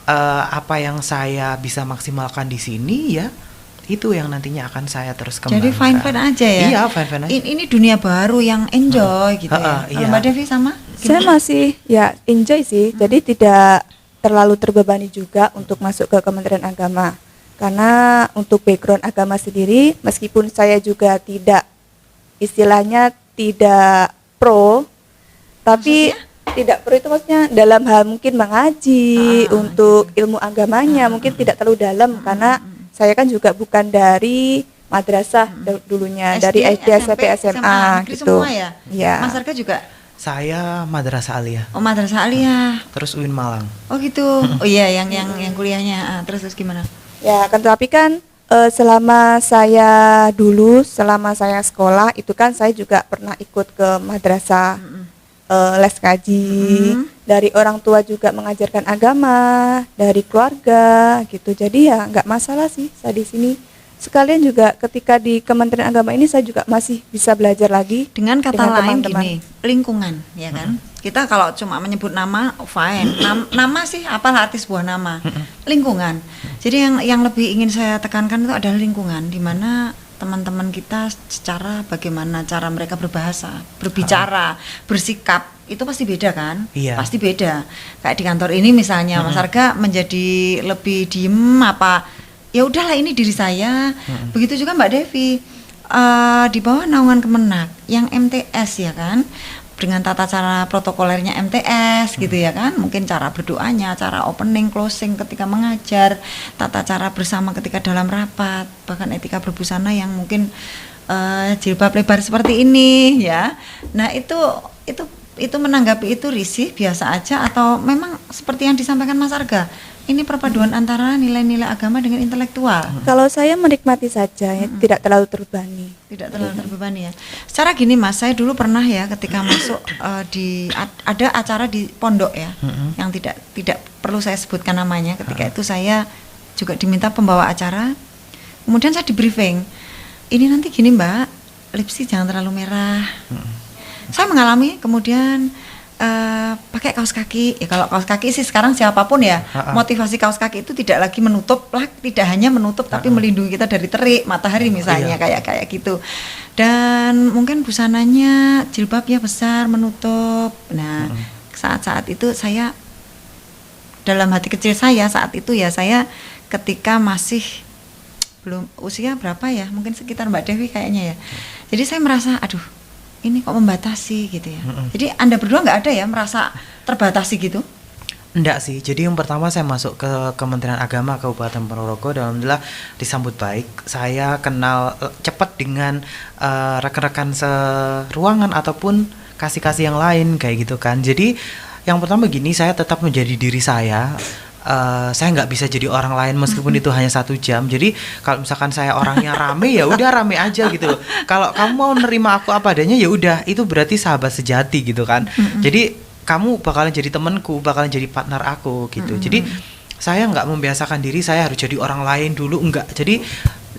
apa yang saya bisa maksimalkan di sini ya itu yang nantinya akan saya terus kembangkan. Jadi fine-fine aja ya. Iya, fine-fine aja. Ini dunia baru yang enjoy gitu ya. Iya. Kalau Mbak Devi sama? Saya masih ya enjoy sih, jadi tidak terlalu terbebani juga untuk masuk ke Kementerian Agama. Karena untuk background agama sendiri, meskipun saya juga tidak, istilahnya tidak pro, tapi tidak pro itu maksudnya dalam hal mungkin mengaji untuk ilmu agamanya mungkin tidak terlalu dalam karena saya kan juga bukan dari madrasah dulunya, dari SD, SMP, SMA negeri gitu. semua ya? Iya. Mas Arga juga? Saya Madrasah Aliyah. Oh, Madrasah Aliyah. Terus UIN Malang. Oh gitu. Oh iya, yang kuliahnya. Terus gimana? Ya, kan tapi kan selama saya sekolah itu kan saya juga pernah ikut ke madrasah les ngaji, dari orang tua juga mengajarkan agama, dari keluarga gitu. Jadi ya nggak masalah sih saya di sini. Sekalian juga ketika di Kementerian Agama ini saya juga masih bisa belajar lagi Dengan kata lain teman-teman. gini, lingkungan, ya kan? Kita kalau cuma menyebut nama, fine. Nama sih apalah arti sebuah nama. Lingkungan. Jadi yang lebih ingin saya tekankan itu adalah lingkungan, di mana teman-teman kita secara bagaimana cara mereka berbahasa, berbicara, bersikap, itu pasti beda kan? Iya. Pasti beda. Kayak di kantor ini misalnya, Mas Arga menjadi lebih diem apa? Ya udahlah, ini diri saya. Begitu juga Mbak Devi, di bawah naungan Kemenak yang MTS ya kan, dengan tata cara protokolernya MTS gitu ya kan, mungkin cara berdoanya, cara opening closing ketika mengajar, tata cara bersama ketika dalam rapat, bahkan etika berbusana yang mungkin jilbab lebar seperti ini ya. Nah itu menanggapi itu risih biasa aja atau memang seperti yang disampaikan Mas Arga, ini perpaduan antara nilai-nilai agama dengan intelektual. Kalau saya menikmati saja, ya, tidak terlalu terbebani. Tidak terlalu terbebani ya. Secara gini Mas, saya dulu pernah ya ketika masuk ada acara di pondok ya, yang tidak perlu saya sebutkan namanya. Ketika itu saya juga diminta pembawa acara. Kemudian saya di briefing. Ini nanti gini Mbak, lipstick jangan terlalu merah. Saya mengalami kemudian pakai kaos kaki. Ya kalau kaos kaki sih sekarang siapapun ya, motivasi kaos kaki itu tidak lagi menutup lah, tidak hanya menutup tapi melindungi kita dari terik matahari misalnya, kayak gitu. Dan mungkin busananya jilbabnya besar menutup. Nah, saat-saat itu saya dalam hati kecil saya saat itu ya, saya ketika masih belum usia berapa ya, mungkin sekitar Mbak Devi kayaknya ya. Jadi saya merasa aduh, ini kok membatasi gitu ya. Jadi Anda berdua nggak ada ya merasa terbatasi gitu? Enggak sih, jadi yang pertama saya masuk ke Kementerian Agama Kabupaten Ponorogo dan alhamdulillah disambut baik. Saya kenal cepat dengan rekan-rekan seruangan ataupun kasih-kasih yang lain kayak gitu kan. Jadi yang pertama gini, saya tetap menjadi diri saya. Saya nggak bisa jadi orang lain meskipun itu hanya 1 jam. Jadi kalau misalkan saya orangnya rame ya udah rame aja gitu loh. Kalau kamu mau nerima aku apa adanya ya udah, itu berarti sahabat sejati gitu kan. Jadi kamu bakalan jadi temanku, bakalan jadi partner aku gitu. Jadi saya nggak membiasakan diri saya harus jadi orang lain dulu, enggak. Jadi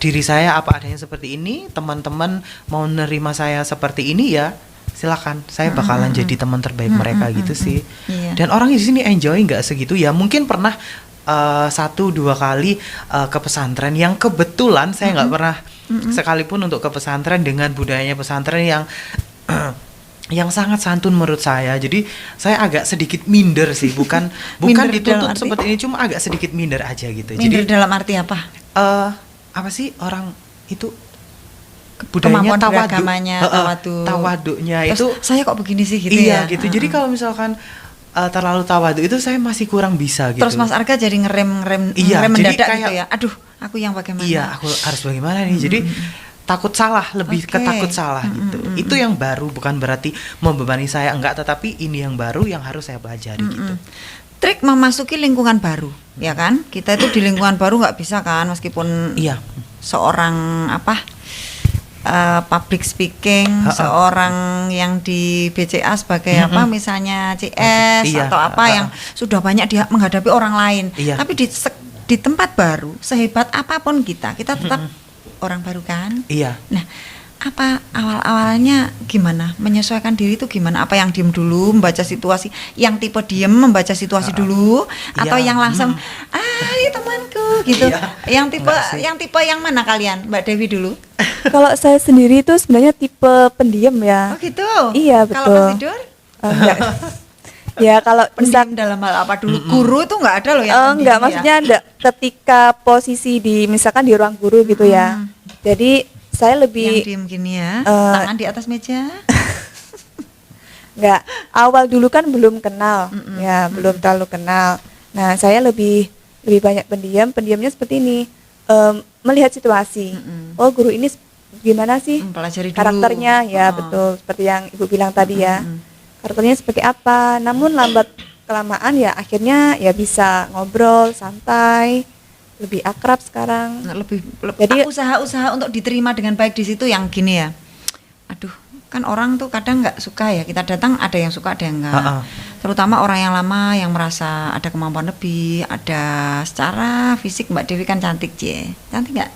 diri saya apa adanya seperti ini. Teman-teman mau nerima saya seperti ini ya silakan, saya bakalan jadi teman terbaik mereka gitu sih. Dan orang di sini enjoy nggak segitu ya, mungkin pernah 1-2 kali ke pesantren yang kebetulan saya nggak pernah sekalipun untuk ke pesantren dengan budayanya pesantren yang sangat santun menurut saya. Jadi saya agak sedikit minder sih, bukan dituntut seperti ini, cuma agak sedikit minder aja gitu. Minder Jadi dalam arti apa? Apa sih orang itu budayanya tawaduknya itu saya kok begini sih gitu iya, ya. gitu. Jadi kalau misalkan terlalu tawaduk itu saya masih kurang bisa gitu. Terus Mas Arga jadi ngerem mendadak kayak, gitu ya. Aduh, aku yang bagaimana? Iya, aku harus bagaimana nih. Jadi takut salah, lebih ke takut salah gitu. Itu yang baru, bukan berarti membebani saya, enggak, tetapi ini yang baru yang harus saya pelajari gitu. Trik memasuki lingkungan baru, ya kan? Kita itu di lingkungan baru nggak bisa kan, meskipun seorang public speaking, seorang yang di BCA sebagai misalnya CS atau yang sudah banyak dia menghadapi orang lain. Tapi di tempat baru, sehebat apapun kita tetap orang baru kan. Nah, apa awal-awalnya gimana menyesuaikan diri itu gimana? Apa yang diem dulu membaca situasi, yang tipe diem membaca situasi dulu, atau Iya, yang langsung ayo temanku gitu? Iya. Yang tipe yang mana kalian, Mbak Dewi dulu? Kalau saya sendiri itu sebenarnya tipe pendiam ya. Oh gitu. Iya, Kalau betul. pas tidur Enggak. Ya kalau pendiam dalam hal apa dulu? Guru tuh nggak ada loh yang pendiam enggak, ya. maksudnya enggak ketika posisi di misalkan di ruang guru gitu ya. Jadi saya yang lebih diem gini ya, eh, tangan di atas meja. enggak, awal dulu kan belum kenal, ya belum terlalu kenal. Nah saya lebih banyak pendiam. Pendiamnya seperti ini, melihat situasi. Oh guru ini gimana sih Pelajari dulu. karakternya, ya betul seperti yang ibu bilang tadi ya. Karakternya seperti apa. Namun lambat kelamaan ya akhirnya ya bisa ngobrol santai, lebih akrab sekarang. Nah, lebih Jadi- usaha-usaha untuk diterima dengan baik di situ yang gini ya. Aduh, kan orang tuh kadang nggak suka ya, kita datang ada yang suka ada yang enggak. Terutama orang yang lama yang merasa ada kemampuan lebih, ada secara fisik Mbak Dewi kan cantik cantik nggak?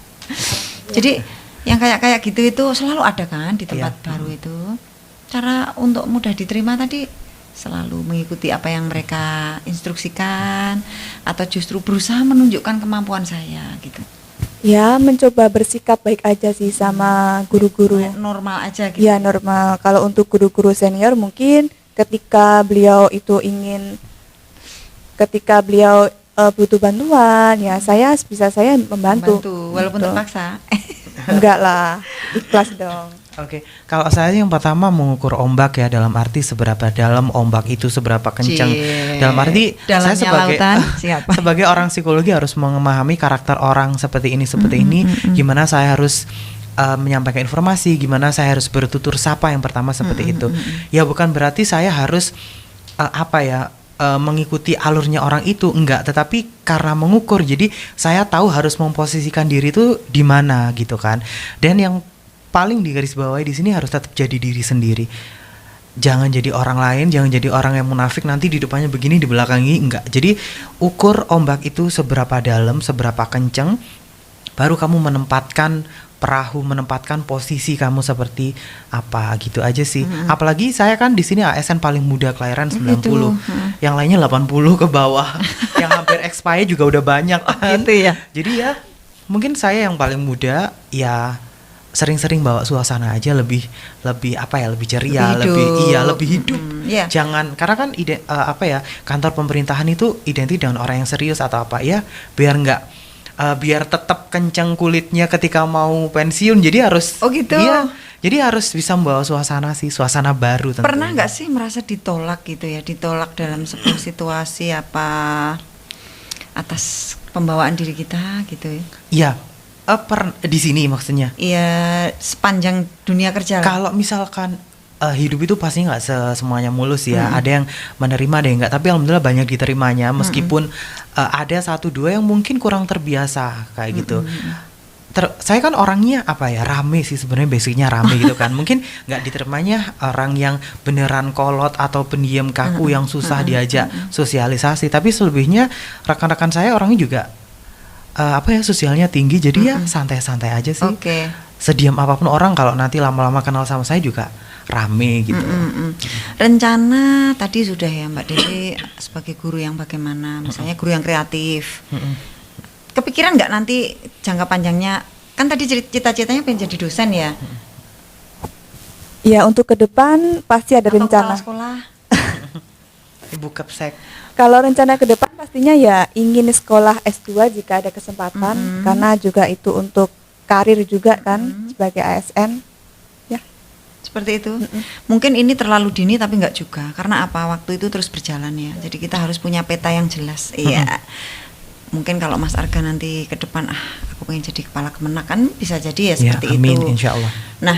Jadi yang kayak gitu itu selalu ada kan di tempat baru itu. Cara untuk mudah diterima tadi selalu mengikuti apa yang mereka instruksikan atau justru berusaha menunjukkan kemampuan saya gitu. Ya mencoba bersikap baik aja sih sama guru-guru. Normal aja gitu. Ya normal. Kalau untuk guru-guru senior mungkin ketika beliau butuh bantuan, ya saya bisa saya membantu. Walaupun Gitu. terpaksa. Enggak lah, ikhlas dong. Oke, kalau saya yang pertama mengukur ombak ya, dalam arti seberapa dalam ombak itu, seberapa kencang. Dalam arti Dalamnya saya sebagai lautan, siapa? sebagai orang psikologi harus memahami karakter orang seperti ini gimana saya harus menyampaikan informasi, gimana saya harus bertutur sapa yang pertama seperti itu. Ya bukan berarti saya harus mengikuti alurnya orang itu, enggak, tetapi karena mengukur, jadi saya tahu harus memposisikan diri itu di mana gitu kan. Dan yang paling digarisbawahi di sini harus tetap jadi diri sendiri. Jangan jadi orang lain, jangan jadi orang yang munafik nanti di depannya begini, di belakangnya enggak. Jadi ukur ombak itu seberapa dalam, seberapa kenceng, baru kamu menempatkan perahu, menempatkan posisi kamu seperti apa gitu aja sih. Apalagi saya kan di sini ASN paling muda, kelahiran 90. Yang lainnya 80 ke bawah. Yang hampir expired juga udah banyak kan. Gitu ya. Jadi ya mungkin saya yang paling muda ya sering-sering bawa suasana aja lebih ceria, lebih hidup. Iya. Jangan, karena kan kantor pemerintahan itu identik dengan orang yang serius atau apa ya, biar tetap kencang kulitnya ketika mau pensiun, jadi harus Iya, jadi harus bisa membawa suasana baru tentunya. Pernah nggak sih merasa ditolak gitu ya, ditolak dalam sebuah situasi apa atas pembawaan diri kita gitu ya? Iya. Di sini maksudnya. Iya, sepanjang dunia kerja lah. Kalau misalkan hidup itu pasti nggak semuanya mulus ya. Ada yang menerima, ada yang nggak. Tapi alhamdulillah banyak diterimanya. Meskipun ada satu dua yang mungkin kurang terbiasa kayak gitu. Saya kan orangnya rame sih sebenarnya, basicnya rame gitu kan. Mungkin nggak diterimanya orang yang beneran kolot atau pendiam kaku yang susah diajak sosialisasi. Tapi selebihnya rekan-rekan saya orangnya juga sosialnya tinggi, jadi ya santai-santai aja sih. Sediam apapun orang, kalau nanti lama-lama kenal sama saya juga rame gitu. Rencana tadi sudah ya Mbak Dewi sebagai guru yang bagaimana, misalnya guru yang kreatif. Kepikiran nggak nanti jangka panjangnya, kan tadi cita-citanya pengen jadi dosen ya? Ya untuk ke depan pasti ada Atau rencana. kepala sekolah? Ibu Kepsek. Kalau rencana ke depan pastinya ya ingin sekolah S2 jika ada kesempatan, karena juga itu untuk karir juga kan sebagai ASN. Ya. Seperti itu. Mungkin ini terlalu dini tapi nggak juga. Karena apa? Waktu itu terus berjalan ya. Jadi kita harus punya peta yang jelas. Iya. Mungkin kalau Mas Arga nanti ke depan aku pengen jadi kepala Kemenak, kan bisa jadi ya seperti amin, itu. insya Allah. Nah,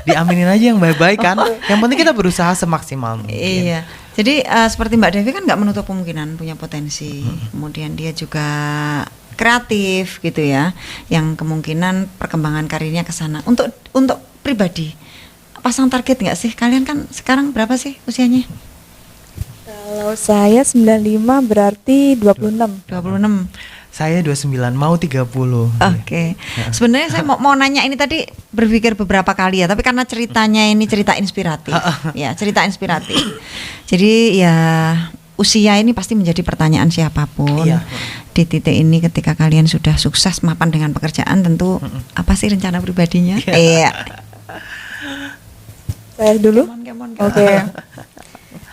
diaminin aja yang baik-baik kan. Yang penting kita berusaha semaksimal mungkin. iya. Jadi seperti Mbak Devi kan nggak menutup kemungkinan punya potensi. Kemudian dia juga kreatif gitu ya, yang kemungkinan perkembangan karirnya ke sana. Untuk pribadi, pasang target nggak sih? Kalian kan sekarang berapa sih usianya? Kalau saya 95 berarti 26. 26. Saya 29 mau 30. Oke. Sebenarnya saya mau nanya ini tadi berpikir beberapa kali ya, tapi karena ceritanya ini cerita inspiratif, ya cerita inspiratif. Jadi ya usia ini pasti menjadi pertanyaan siapapun. Iya. Di titik ini ketika kalian sudah sukses mapan dengan pekerjaan, tentu apa sih rencana pribadinya? Iya. Saya dulu. Come on. Oke.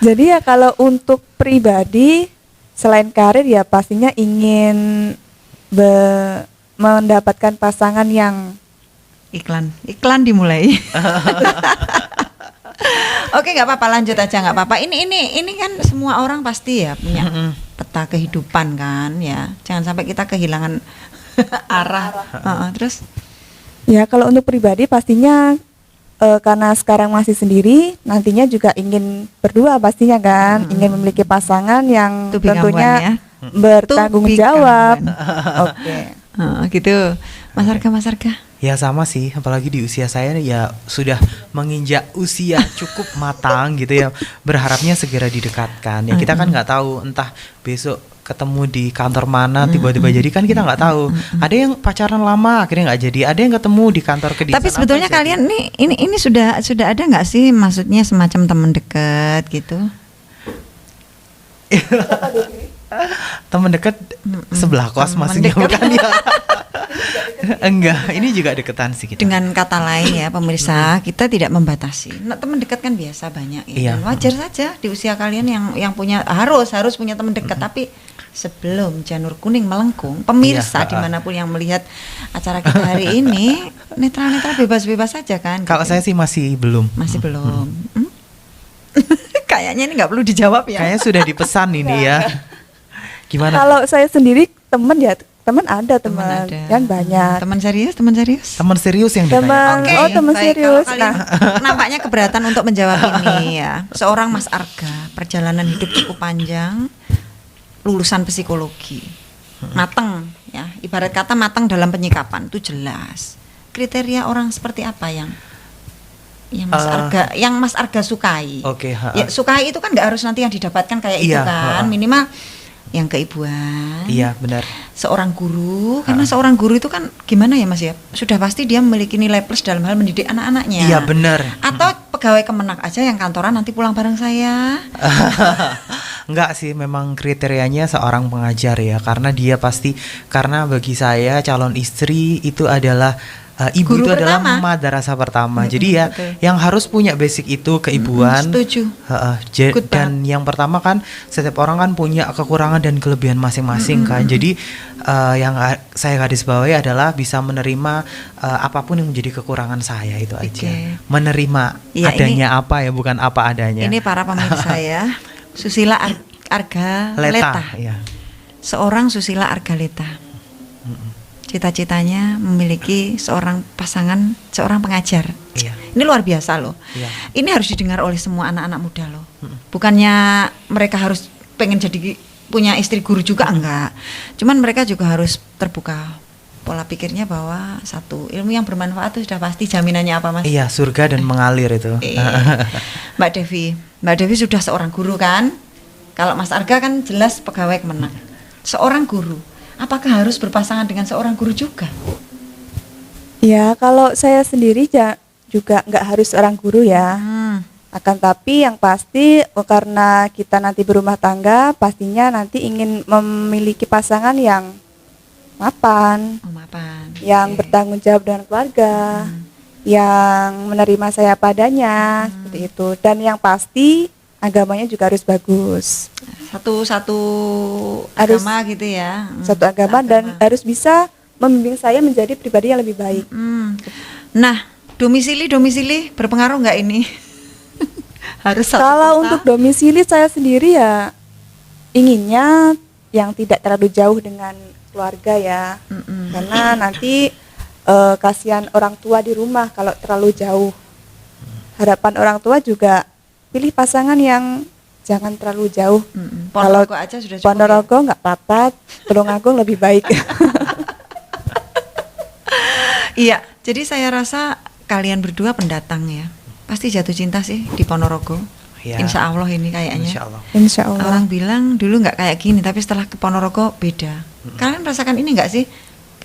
Jadi ya kalau untuk pribadi selain karir ya pastinya ingin mendapatkan pasangan yang Iklan dimulai. Oke, nggak apa-apa, lanjut aja, nggak apa-apa. Ini kan semua orang pasti ya punya peta kehidupan kan ya. Jangan sampai kita kehilangan arah. Terus ya kalau untuk pribadi pastinya karena sekarang masih sendiri, nantinya juga ingin berdua pastinya kan, ingin memiliki pasangan yang To become tentunya one, ya. bertanggung To become jawab. one. Oke. Gitu. Mas Arga. Ya sama sih, apalagi di usia saya ya sudah menginjak usia cukup matang gitu ya. Berharapnya segera didekatkan. Ya kita kan nggak tahu entah besok ketemu di kantor mana tiba-tiba jadi, kan kita nggak tahu. Ada yang pacaran lama akhirnya nggak jadi, ada yang ketemu di kantor kedinasan. Tapi sebetulnya kalian ini sudah ada nggak sih maksudnya semacam teman dekat gitu? teman dekat sebelah kos Teman masih dekat. bukan ya? Enggak, ini juga deketan sih kita. Dengan kata lain ya pemirsa, kita tidak membatasi. Nah, teman dekat kan biasa banyak ya. Iya. Dan wajar saja di usia kalian yang punya harus punya teman dekat. Tapi sebelum janur kuning melengkung, pemirsa Iya. dimanapun yang melihat acara kita hari ini, netral bebas saja kan. Kalau gitu. saya sih masih belum. Masih belum. Kayaknya ini nggak perlu dijawab ya. Kayaknya sudah dipesan ini ya. Gimana? Kalau saya sendiri teman ada Teman yang banyak. Teman serius. Teman serius yang ditanya. Teman Oke, oh teman baik. serius. Kalau kalian nampaknya keberatan untuk menjawab ini ya. Seorang Mas Arga, perjalanan hidup cukup panjang, lulusan psikologi, mateng ya. Ibarat kata mateng dalam penyikapan itu jelas. Kriteria orang seperti apa yang Mas Arga sukai? Oke, Ya, sukai itu kan nggak harus nanti yang didapatkan kayak itu Iya, kan, minimal yang keibuan. Iya, benar. Seorang guru, karena seorang guru itu kan gimana ya Mas ya, sudah pasti dia memiliki nilai plus dalam hal mendidik anak-anaknya. Iya, benar. Atau pegawai Kemenak aja yang kantoran nanti pulang bareng saya. Enggak sih, memang kriterianya seorang pengajar ya, karena bagi saya calon istri itu adalah ibu Guru itu adalah pertama. madrasah pertama. Jadi ya betul. yang harus punya basic itu keibuan. Setuju. Good Dan yang pertama kan setiap orang kan punya kekurangan dan kelebihan masing-masing kan. Jadi yang saya garis bawahi adalah bisa menerima apapun yang menjadi kekurangan saya itu aja. Oke. Menerima Ya, adanya apa ya, bukan apa adanya. Ini para pemirsa ya, Susila Arga Leta. Ya. Seorang Susila Arga Leta. Cita-citanya memiliki seorang pasangan, seorang pengajar. Iya. Ini luar biasa loh. Iya. Ini harus didengar oleh semua anak-anak muda loh. Bukannya mereka harus pengen jadi punya istri guru juga, enggak. Cuman mereka juga harus terbuka pola pikirnya bahwa satu, ilmu yang bermanfaat itu sudah pasti jaminannya apa Mas? Iya, surga dan mengalir itu. Mbak Devi sudah seorang guru kan? Kalau Mas Arga kan jelas pegawai Kemenak. Seorang guru, apakah harus berpasangan dengan seorang guru juga? Ya kalau saya sendiri juga nggak harus seorang guru ya. Akan tapi yang pasti karena kita nanti berumah tangga, pastinya nanti ingin memiliki pasangan yang mapan, yang bertanggung jawab dengan keluarga, yang menerima saya padanya, seperti itu. Dan yang pasti agamanya juga harus bagus. Satu agama gitu ya. Satu agama dan harus bisa membimbing saya menjadi pribadi yang lebih baik. Nah, domisili berpengaruh nggak ini? Harus satu Kalau kota? untuk domisili saya sendiri ya inginnya yang tidak terlalu jauh dengan keluarga ya. Karena nanti kasihan orang tua di rumah kalau terlalu jauh. Harapan orang tua juga pilih pasangan yang jangan terlalu jauh. Kalau Ponorogo aja sudah cukup. Ponorogo nggak apa-apa, Tulungagung lebih baik. Iya, jadi saya rasa kalian berdua pendatang ya. Pasti jatuh cinta sih di Ponorogo. Ya. Insya Allah ini kayaknya. Insya Allah. Insya Allah. Orang bilang dulu nggak kayak gini, tapi setelah ke Ponorogo beda. Kalian merasakan ini nggak sih?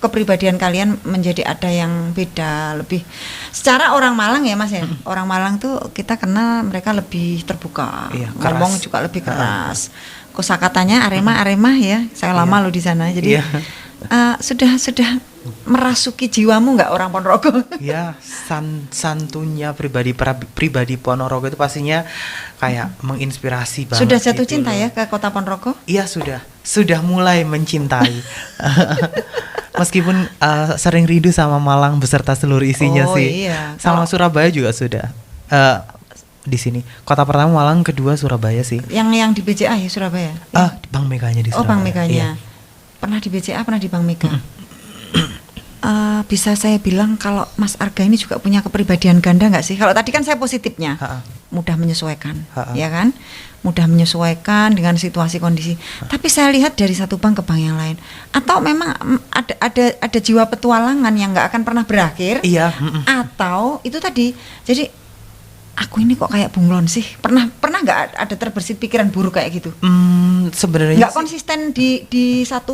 kepribadian kalian menjadi ada yang beda, lebih secara orang Malang ya Mas ya. Orang Malang tuh kita kenal mereka lebih terbuka, Iya, ngomong keras. juga lebih keras. Kosakatanya Arema ya, saya lama loh di sana. Jadi Iya. sudah merasuki jiwamu nggak orang Ponorogo? Ya, santunnya pribadi Ponorogo itu pastinya kayak menginspirasi banget. Sudah jatuh gitu cinta loh. ya ke kota Ponorogo? Iya sudah mulai mencintai. Meskipun sering rindu sama Malang beserta seluruh isinya Oh, sih. iya. Sama Surabaya juga sudah. Di sini kota pertama Malang, kedua Surabaya sih. Yang di BCA ya Surabaya? Bank Meganya di Oh Surabaya. Bank Meganya. Iya. Pernah di BCA, pernah di Bank Mega. Bisa saya bilang kalau Mas Arga ini juga punya kepribadian ganda nggak sih? Kalau tadi kan saya positifnya, Ha-ha. mudah menyesuaikan, Ha-ha. ya kan? Mudah menyesuaikan dengan situasi kondisi. Tapi saya lihat dari satu bank ke bank yang lain, atau memang ada jiwa petualangan yang nggak akan pernah berakhir, Iya. atau itu tadi. Jadi aku ini kok kayak bunglon sih? Pernah nggak ada terbersit pikiran buruk kayak gitu? Sebenarnya Nggak sih, konsisten di satu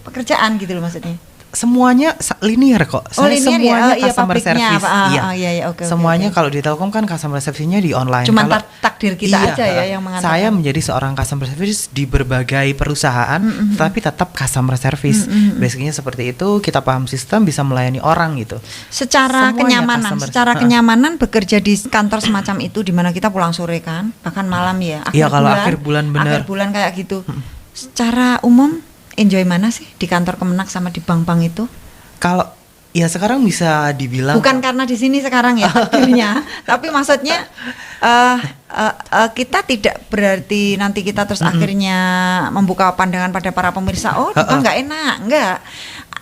pekerjaan gitu loh maksudnya. semuanya linear kok. Oh, Saya linear ya? semuanya Iya, customer pabriknya service. apa? Iya. Iya, oke, Semuanya oke. kalau di Telkom kan customer service-nya di online. Cuman Kalau- takdir kita aja ya yang mengatakan. Saya menjadi seorang customer service di berbagai perusahaan, tapi tetap customer service. Basicnya seperti itu, kita paham sistem, bisa melayani orang gitu. Secara Semuanya kenyamanan, kenyamanan bekerja di kantor semacam itu di mana kita pulang sore kan, bahkan malam ya. Iya, kalau akhir bulan bener. Akhir bulan kayak gitu. Secara umum enjoy mana sih di kantor Kemenak sama di bank-bank itu? Kalau ya sekarang bisa dibilang Bukan karena di sini sekarang ya takdirnya, tapi maksudnya kita tidak berarti nanti kita terus akhirnya membuka pandangan pada para pemirsa, oh di bank nggak enak, nggak.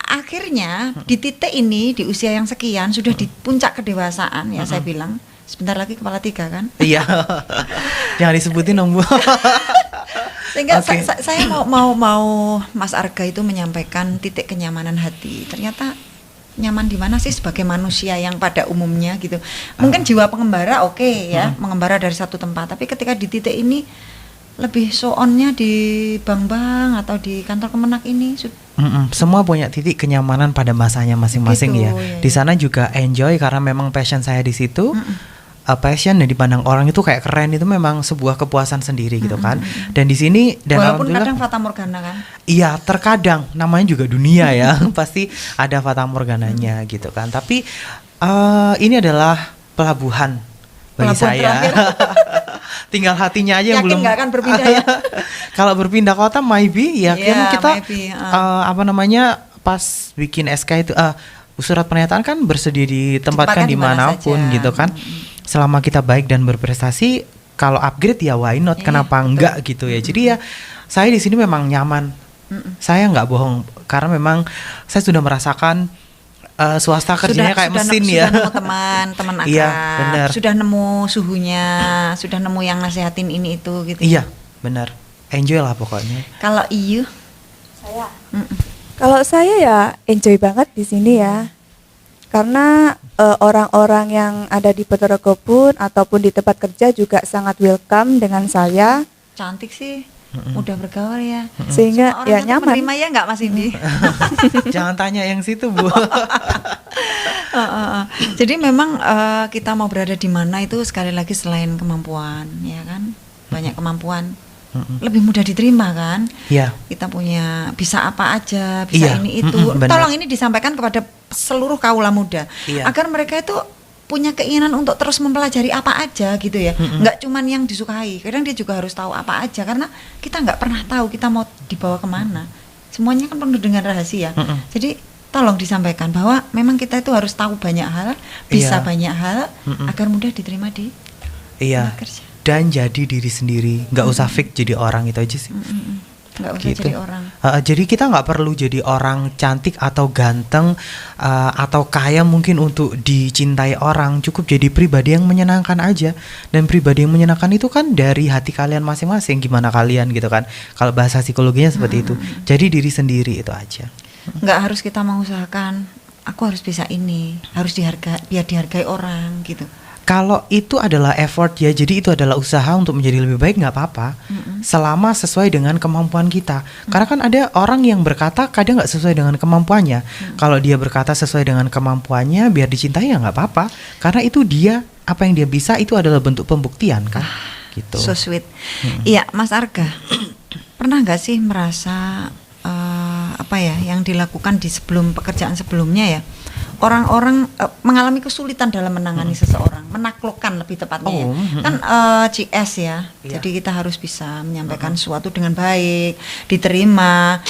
Akhirnya di titik ini di usia yang sekian sudah di puncak kedewasaan ya saya bilang. Sebentar lagi kepala 3 kan? Iya. Jangan disebutin dong, Bu. Sehingga Oke. saya mau Mas Arga itu menyampaikan titik kenyamanan hati. Ternyata nyaman di mana sih sebagai manusia yang pada umumnya gitu. Mungkin jiwa pengembara oke ya, mengembara dari satu tempat. Tapi ketika di titik ini lebih so on-nya di bank-bank atau di kantor Kemenak ini Semua punya titik kenyamanan pada masanya masing-masing Gitu, ya. iya, Di iya. sana juga enjoy karena memang passion saya di situ. Passion dan dipandang orang itu kayak keren, itu memang sebuah kepuasan sendiri gitu kan. Dan di sini dan walaupun alhamdulillah kadang fata morgana kan. iya, terkadang namanya juga dunia ya. Pasti ada fata morgananya gitu kan. Tapi ini adalah pelabuhan bagi Pelabuhan saya. terakhir. Tinggal hatinya aja yang Yakin belum. nggak akan berpindah ya? Kalau berpindah kota maybe ya Iya, kan kita maybe, apa namanya pas bikin SK itu surat pernyataan kan bersedia ditempatkan Ditempatkan di mana dimanapun saja. gitu kan. Selama kita baik dan berprestasi, kalau upgrade ya why not? Iya, Kenapa betul. enggak gitu ya? Jadi ya saya di sini memang nyaman. Saya nggak bohong karena memang saya sudah merasakan swasta kerjanya kayak mesin ya. Sudah nemu teman akrab, Iya, benar. sudah nemu suhunya, sudah nemu yang nasehatin ini itu gitu. Iya, benar. Enjoy lah pokoknya. Kalau iyu, Saya. Kalau saya ya enjoy banget di sini ya. Karena orang-orang yang ada di Ponorogo pun ataupun di tempat kerja juga sangat welcome dengan saya, cantik sih, mudah bergaul ya. sehingga Semua ya orang itu nyaman. menerima ya nggak Mas Indi? Jangan tanya yang situ, Bu. Jadi memang kita mau berada di mana itu sekali lagi selain kemampuan, ya kan, banyak kemampuan, lebih mudah diterima kan. Iya. Kita punya bisa apa aja, bisa Iya, ini itu. benar. Tolong ini disampaikan kepada seluruh kaula muda Iya. agar mereka itu punya keinginan untuk terus mempelajari apa aja gitu ya. Nggak cuman yang disukai, kadang dia juga harus tahu apa aja karena kita nggak pernah tahu kita mau dibawa kemana. Semuanya kan penuh dengan rahasia. Jadi tolong disampaikan bahwa memang kita itu harus tahu banyak hal, bisa Iya. banyak hal agar mudah diterima di Iya. tempat kerja. Dan jadi diri sendiri, nggak usah fake jadi orang, itu aja sih. Nggak usah Gitu. jadi orang. Jadi kita nggak perlu jadi orang cantik atau ganteng atau kaya mungkin untuk dicintai orang. Cukup jadi pribadi yang menyenangkan aja. Dan pribadi yang menyenangkan itu kan dari hati kalian masing-masing. Gimana kalian gitu kan? Kalau bahasa psikologinya seperti itu. Jadi diri sendiri itu aja. Nggak harus kita mengusahakan aku harus bisa ini, harus dihargai, biar dihargai orang gitu. Kalau itu adalah effort ya, jadi itu adalah usaha untuk menjadi lebih baik, nggak apa-apa. selama sesuai dengan kemampuan kita. Karena kan ada orang yang berkata kadang nggak sesuai dengan kemampuannya. Kalau dia berkata sesuai dengan kemampuannya, biar dicintai ya nggak apa-apa. Karena itu dia, apa yang dia bisa itu adalah bentuk pembuktian kan. Gitu. So sweet. Iya, Mas Arga, pernah nggak sih merasa apa ya yang dilakukan di pekerjaan sebelumnya ya, orang-orang mengalami kesulitan dalam menangani seseorang, menaklukkan lebih tepatnya kan CS ya. Iya. Jadi kita harus bisa menyampaikan sesuatu dengan baik, diterima.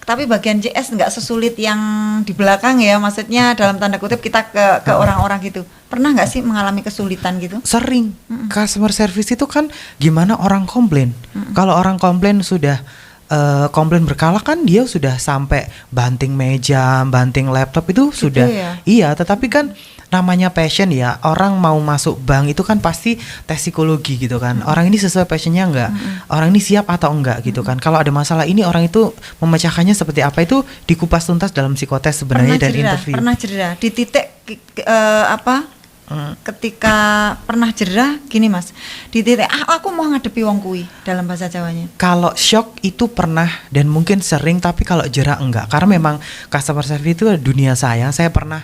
Tapi bagian CS nggak sesulit yang di belakang ya, maksudnya dalam tanda kutip kita ke orang-orang gitu. Pernah nggak sih mengalami kesulitan gitu? Sering. Customer service itu kan gimana orang komplain. Kalau orang komplain sudah komplain berkala kan dia sudah sampai banting meja, banting laptop itu Gitu sudah. ya? Iya, tetapi kan namanya passion ya. Orang mau masuk bank itu kan pasti tes psikologi gitu kan. Orang ini sesuai passionnya enggak? Orang ini siap atau enggak gitu kan. Kalau ada masalah ini orang itu memecahkannya seperti apa itu dikupas tuntas dalam psikotes sebenarnya dari interview. Pernah cedera di titik ketika pernah cedera gini Mas, di titik aku mau ngadepi wong kui dalam bahasa Jawanya. Kalau shock itu pernah dan mungkin sering, tapi kalau jerak enggak. Karena memang customer service itu dunia saya. Saya pernah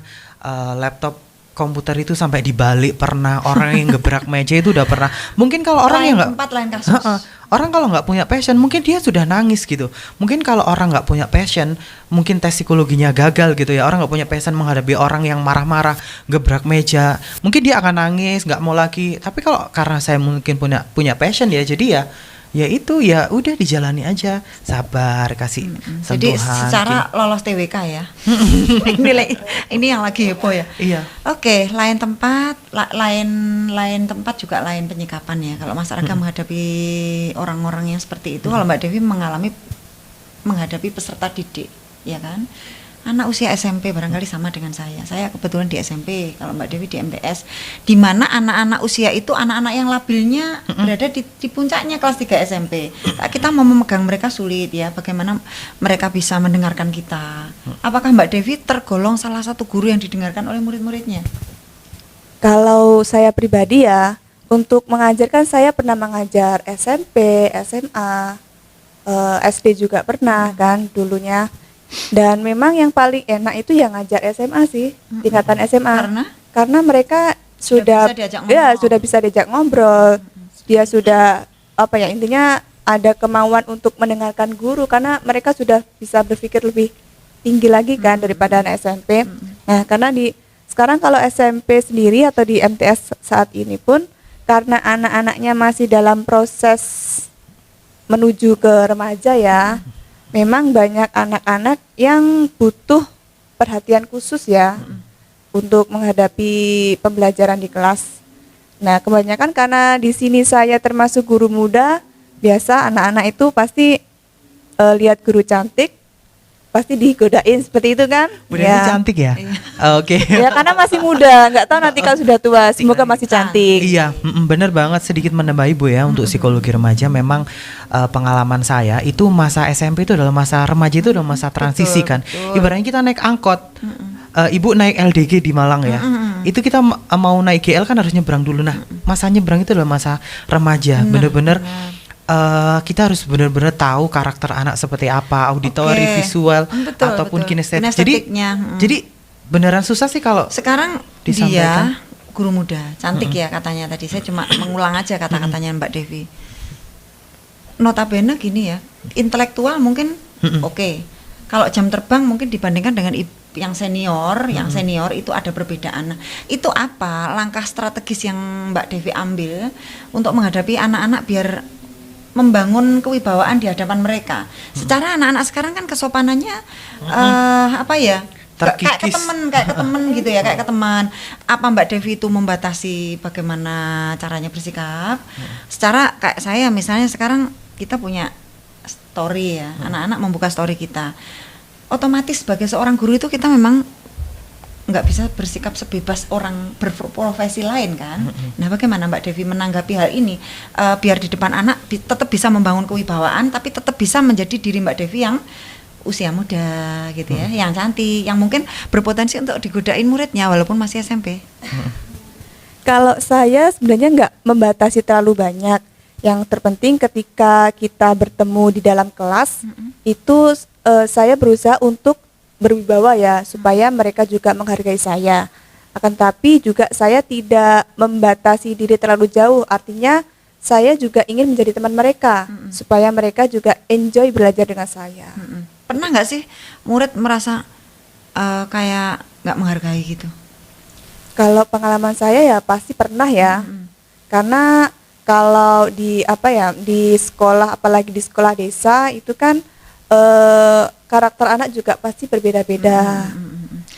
laptop komputer itu sampai dibalik, pernah orang yang gebrak meja itu udah pernah. Mungkin kalau orang yang nggak lain kasus. Orang kalau nggak punya passion mungkin dia sudah nangis gitu. Mungkin kalau orang nggak punya passion mungkin tes psikologinya gagal gitu ya. Orang nggak punya passion menghadapi orang yang marah-marah gebrak meja, mungkin dia akan nangis nggak mau lagi. Tapi kalau karena saya mungkin punya passion ya, jadi ya itu ya udah dijalani aja, sabar, kasih sentuhan. Jadi secara lolos TWK ya. ini yang lagi heboh ya. Iya. Oke, lain tempat juga lain penyikapan ya. Kalau masyarakat menghadapi orang-orang yang seperti itu, kalau Mbak Devi menghadapi peserta didik, ya kan? Anak usia SMP barangkali sama dengan saya. Saya kebetulan di SMP, kalau Mbak Devi di MTS, di mana anak-anak usia itu anak-anak yang labilnya berada di puncaknya kelas 3 SMP. Kita mau memegang mereka sulit ya. Bagaimana mereka bisa mendengarkan kita? Apakah Mbak Devi tergolong salah satu guru yang didengarkan oleh murid-muridnya? Kalau saya pribadi ya, untuk mengajarkan saya pernah mengajar SMP, SMA, SD juga pernah kan dulunya. Dan memang yang paling enak itu yang ngajar SMA sih, tingkatan SMA. Karena mereka sudah bisa diajak ngobrol. Dia sudah intinya ada kemauan untuk mendengarkan guru karena mereka sudah bisa berpikir lebih tinggi lagi kan daripada anak SMP. Nah, karena sekarang kalau SMP sendiri atau di MTS saat ini pun karena anak-anaknya masih dalam proses menuju ke remaja ya. Memang banyak anak-anak yang butuh perhatian khusus ya untuk menghadapi pembelajaran di kelas. Nah, kebanyakan karena di sini saya termasuk guru muda, biasa anak-anak itu pasti lihat guru cantik, pasti digodain seperti itu kan? Budanya cantik ya? Oke. Ya karena masih muda, nggak tahu nanti kalau sudah tua, semoga masih cantik. Iya, benar banget. Sedikit menambah Ibu ya untuk psikologi remaja. Memang pengalaman saya itu masa SMP itu adalah masa remaja, itu adalah masa transisi kan. Ibaratnya kita naik angkot. Ibu naik LDG di Malang ya. Itu kita mau naik GL kan harus nyebrang dulu. Nah, masa nyebrang itu adalah masa remaja. Bener-bener kita harus benar-benar tahu karakter anak seperti apa, auditori, visual, ataupun kinestetik. Jadi beneran susah sih kalau sekarang disampaikan. Dia guru muda, cantik ya katanya tadi. Saya cuma mengulang aja kata-katanya Mbak Devi. Notabene gini ya, intelektual mungkin oke. Kalau jam terbang mungkin dibandingkan dengan yang senior itu ada perbedaan. Nah, itu apa langkah strategis yang Mbak Devi ambil untuk menghadapi anak-anak biar membangun kewibawaan di hadapan mereka. Secara anak-anak sekarang kan kesopanannya kayak ke teman gitu ya, kayak ke teman. Apa Mbak Devi itu membatasi bagaimana caranya bersikap? Secara kayak saya misalnya sekarang kita punya story ya, anak-anak membuka story kita. Otomatis sebagai seorang guru itu kita memang nggak bisa bersikap sebebas orang berprofesi lain kan. Nah, bagaimana Mbak Devi menanggapi hal ini biar di depan anak tetap bisa membangun kewibawaan tapi tetap bisa menjadi diri Mbak Devi yang usia muda gitu ya, yang cantik, yang mungkin berpotensi untuk digodain muridnya walaupun masih SMP. Kalau saya sebenarnya nggak membatasi terlalu banyak. yang terpenting ketika kita bertemu di dalam kelas itu saya berusaha untuk berwibawa ya supaya mereka juga menghargai saya. Akan tapi juga saya tidak membatasi diri terlalu jauh, artinya saya juga ingin menjadi teman mereka supaya mereka juga enjoy belajar dengan saya. Pernah nggak sih murid merasa kayak nggak menghargai gitu? Kalau pengalaman saya ya pasti pernah ya, karena kalau di di sekolah, apalagi di sekolah desa itu kan karakter anak juga pasti berbeda-beda.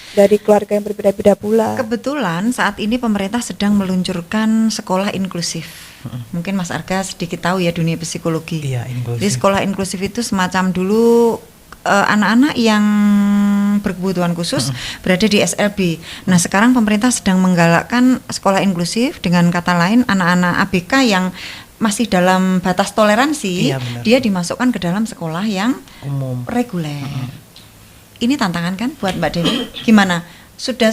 Dari keluarga yang berbeda-beda pula. Kebetulan saat ini pemerintah sedang meluncurkan sekolah inklusif. Mungkin Mas Arga sedikit tahu ya dunia psikologi. Iya, inklusif. Di sekolah inklusif itu semacam dulu anak-anak yang berkebutuhan khusus berada di SLB. Nah, sekarang pemerintah sedang menggalakkan sekolah inklusif, dengan kata lain anak-anak ABK yang masih dalam batas toleransi, dia dimasukkan ke dalam sekolah yang umum reguler. Ini tantangan kan buat Mbak Dewi? Gimana? Sudah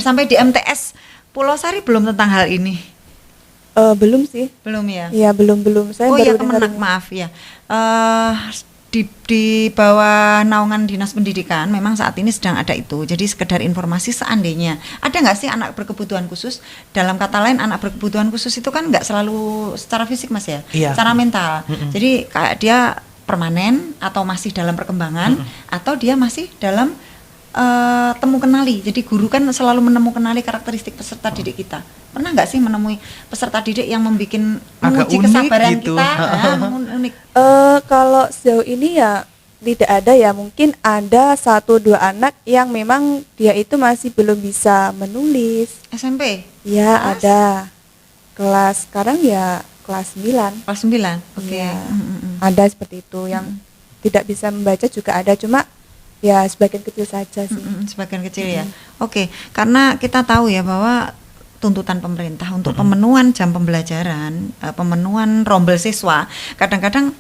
sampai di MTS Pulau Sari belum tentang hal ini? Belum sih. Belum ya? Iya, belum. Saya baru Kemenak, maaf ya. Di bawah naungan Dinas Pendidikan memang saat ini sedang ada itu. Jadi sekedar informasi, seandainya ada nggak sih anak berkebutuhan khusus? Dalam kata lain, anak berkebutuhan khusus itu kan nggak selalu secara fisik, Mas ya? Iya. Secara mental. Jadi kayak dia permanen atau masih dalam perkembangan atau dia masih dalam temu kenali. Jadi guru kan selalu kenali karakteristik peserta didik kita. Pernah nggak sih menemui peserta didik yang membuat menguji kesabaran gitu kita? Unik. Kalau sejauh ini ya tidak ada ya. Mungkin ada 1-2 anak yang memang dia itu masih belum bisa menulis. SMP? Ya, ada. Kelas sekarang ya kelas 9. Kelas 9. Oke. Ya, ada seperti itu yang tidak bisa membaca juga ada, cuma ya sebagian kecil saja sih. Sebagian kecil ya. Oke, karena kita tahu ya bahwa tuntutan pemerintah untuk pemenuhan jam pembelajaran, pemenuhan rombel siswa, kadang-kadang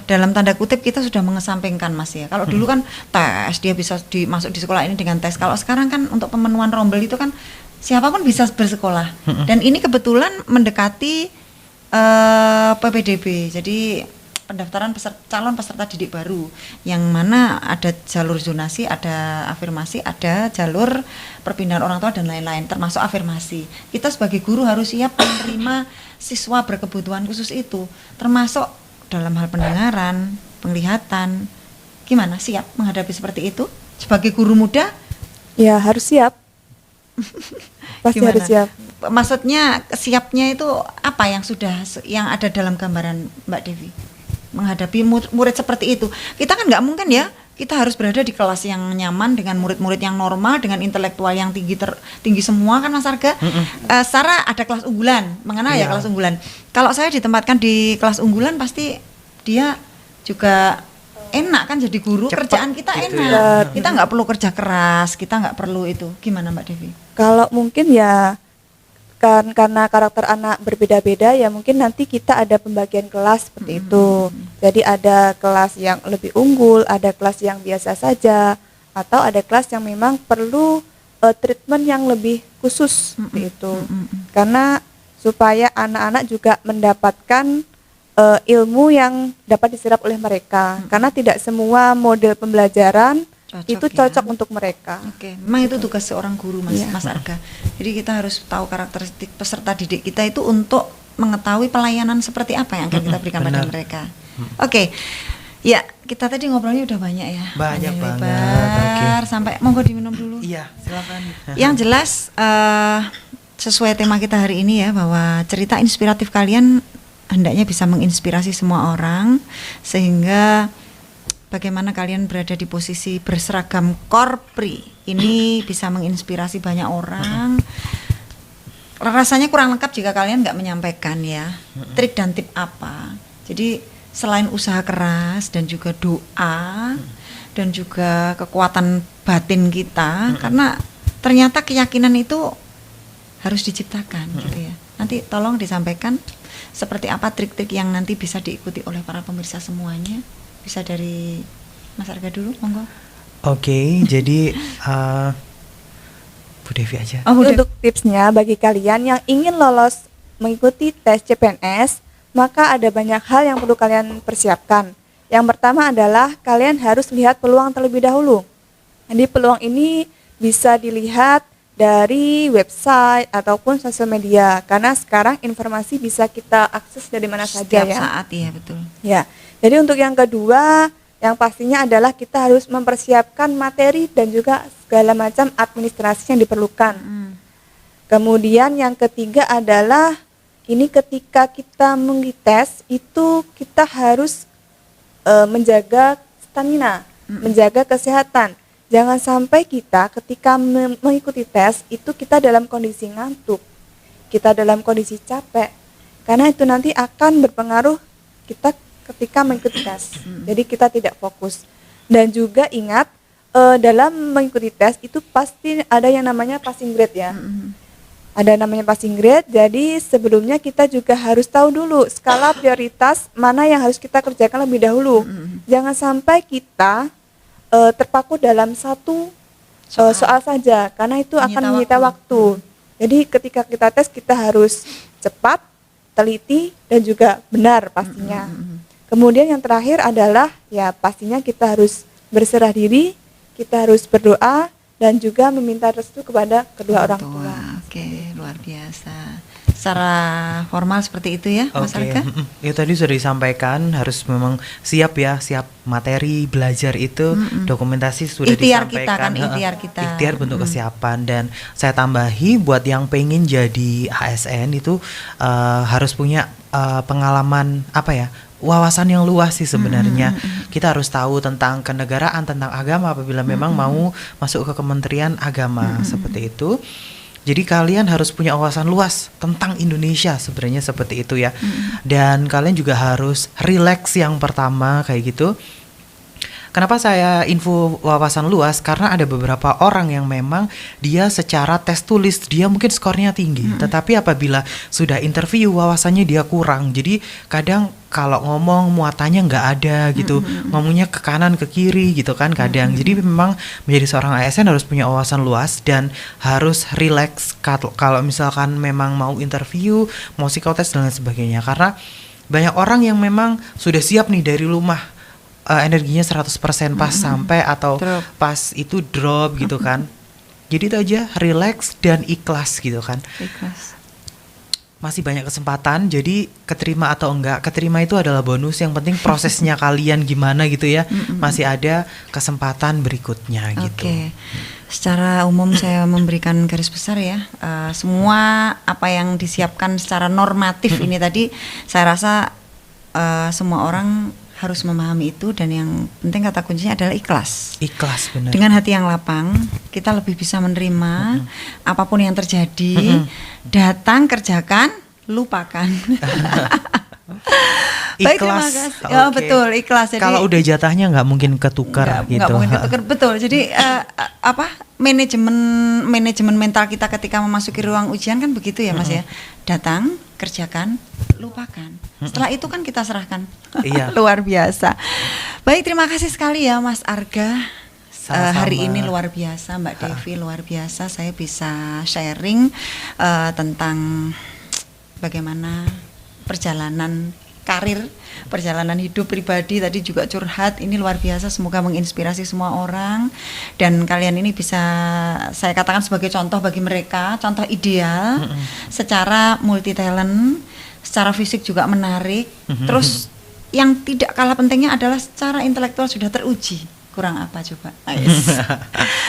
dalam tanda kutip kita sudah mengesampingkan, Mas ya. Kalau dulu kan tes, dia bisa masuk di sekolah ini dengan tes. Kalau sekarang kan untuk pemenuhan rombel itu kan siapapun bisa bersekolah. Dan ini kebetulan mendekati PPDB. Jadi pendaftaran calon peserta didik baru, yang mana ada jalur zonasi, ada afirmasi, ada jalur perpindahan orang tua dan lain-lain, termasuk afirmasi. Kita sebagai guru harus siap menerima siswa berkebutuhan khusus itu, termasuk dalam hal pendengaran, penglihatan. Gimana, siap menghadapi seperti itu sebagai guru muda? Ya, harus siap. Pasti Gimana? harus siap. Maksudnya siapnya itu apa yang ada dalam gambaran Mbak Devi menghadapi murid seperti itu? Kita kan nggak mungkin ya, kita harus berada di kelas yang nyaman dengan murid-murid yang normal, dengan intelektual yang tinggi semua kan, Mas Arga. Sarah ada kelas unggulan, mengenal ya kelas unggulan. Kalau saya ditempatkan di kelas unggulan pasti dia juga enak kan jadi guru. Cepet, kerjaan kita gitu enak ya. Kita nggak perlu kerja keras, kita nggak perlu itu. Gimana Mbak Devi? Kalau mungkin ya kan karena karakter anak berbeda-beda ya, mungkin nanti kita ada pembagian kelas seperti itu. Jadi ada kelas yang lebih unggul, ada kelas yang biasa saja, atau ada kelas yang memang perlu treatment yang lebih khusus seperti itu. Karena supaya anak-anak juga mendapatkan ilmu yang dapat diserap oleh mereka. Karena tidak semua model pembelajaran itu cocok untuk mereka. Oke, memang itu tugas seorang guru, Mas Arga. Jadi kita harus tahu karakteristik peserta didik kita itu untuk mengetahui pelayanan seperti apa yang akan kita berikan pada mereka. Oke, ya kita tadi ngobrolnya udah banyak ya. Banyak banget. Sampai monggo diminum dulu. Iya, silakan. Yang jelas sesuai tema kita hari ini ya, bahwa cerita inspiratif kalian hendaknya bisa menginspirasi semua orang, sehingga bagaimana kalian berada di posisi berseragam korpri ini bisa menginspirasi banyak orang. Rasanya kurang lengkap jika kalian nggak menyampaikan ya trik dan tip apa. Jadi selain usaha keras dan juga doa dan juga kekuatan batin kita, karena ternyata keyakinan itu harus diciptakan gitu ya. Nanti tolong disampaikan seperti apa trik-trik yang nanti bisa diikuti oleh para pemirsa semuanya. Bisa dari Mas Arga dulu, monggo. Oke, jadi Bu Devi aja. Untuk tipsnya bagi kalian yang ingin lolos mengikuti tes CPNS, maka ada banyak hal yang perlu kalian persiapkan. Yang pertama adalah kalian harus lihat peluang terlebih dahulu. Jadi peluang ini bisa dilihat dari website ataupun sosial media, karena sekarang informasi bisa kita akses dari mana saja Setiap ya. saat ya, betul. Ya. Jadi untuk yang kedua, yang pastinya adalah kita harus mempersiapkan materi dan juga segala macam administrasi yang diperlukan. Kemudian yang ketiga adalah ini ketika kita mengetes itu kita harus menjaga stamina, menjaga kesehatan. Jangan sampai kita ketika mengikuti tes itu kita dalam kondisi ngantuk, kita dalam kondisi capek, karena itu nanti akan berpengaruh kita ketika mengikuti tes. Jadi kita tidak fokus. Dan juga ingat dalam mengikuti tes itu pasti ada yang namanya passing grade ya. Ada namanya passing grade. Jadi sebelumnya kita juga harus tahu dulu skala prioritas mana yang harus kita kerjakan lebih dahulu. Jangan sampai kita terpaku dalam satu soal saja, karena itu akan menyita waktu. Jadi ketika kita tes kita harus cepat, teliti, dan juga benar pastinya. Kemudian yang terakhir adalah ya pastinya kita harus berserah diri, kita harus berdoa, dan juga meminta restu kepada kedua orang tua. Oke, luar biasa. Secara formal seperti itu ya, Mas Arga? Itu tadi sudah disampaikan, harus memang siap ya, siap materi, belajar itu, dokumentasi sudah Ikhtiar disampaikan. kita kan, ikhtiar kita. Ikhtiar bentuk kesiapan. Dan saya tambahi buat yang pengen jadi ASN itu harus punya pengalaman wawasan yang luas sih sebenarnya. Kita harus tahu tentang kenegaraan, tentang agama apabila memang mau masuk ke Kementerian Agama seperti itu. Jadi kalian harus punya wawasan luas tentang Indonesia sebenarnya seperti itu ya. Dan kalian juga harus relax yang pertama kayak gitu. Kenapa saya info wawasan luas? Karena ada beberapa orang yang memang dia secara tes tulis dia mungkin skornya tinggi, tetapi apabila sudah interview wawasannya dia kurang. Jadi kadang kalau ngomong muatannya nggak ada gitu, ngomongnya ke kanan ke kiri gitu kan kadang. Jadi memang menjadi seorang ASN harus punya wawasan luas dan harus relax kalau misalkan memang mau interview, mau psikotes dan lain sebagainya. Karena banyak orang yang memang sudah siap nih dari rumah. Energinya 100% pas sampai atau pas itu drop gitu kan. Jadi itu aja, relax dan ikhlas gitu kan. Ikhlas. Masih banyak kesempatan, jadi keterima atau enggak, keterima itu adalah bonus, yang penting prosesnya kalian gimana gitu ya. Masih ada kesempatan berikutnya gitu. Oke. Secara umum saya memberikan garis besar ya, semua apa yang disiapkan secara normatif ini tadi saya rasa semua orang harus memahami itu, dan yang penting kata kuncinya adalah ikhlas. Ikhlas, benar. Dengan hati yang lapang, kita lebih bisa menerima apapun yang terjadi. Datang, kerjakan, lupakan. Baik, terima Ikhlas. kasih. Oh, betul, ikhlas. Jadi, kalau udah jatahnya nggak mungkin ketukar gitu. Nggak mungkin ketukar, betul. Jadi manajemen mental kita ketika memasuki ruang ujian kan begitu ya Mas ya. Datang, kerjakan, lupakan. Setelah itu kan kita serahkan. Iya. Luar biasa. Baik, terima kasih sekali ya Mas Arga. Hari ini luar biasa, Mbak Devi luar biasa. Saya bisa sharing tentang bagaimana perjalanan karir, perjalanan hidup pribadi, tadi juga curhat, ini luar biasa, semoga menginspirasi semua orang, dan kalian ini bisa saya katakan sebagai contoh bagi mereka, contoh ideal, secara multi talent, secara fisik juga menarik, terus yang tidak kalah pentingnya adalah secara intelektual sudah teruji. Kurang apa coba?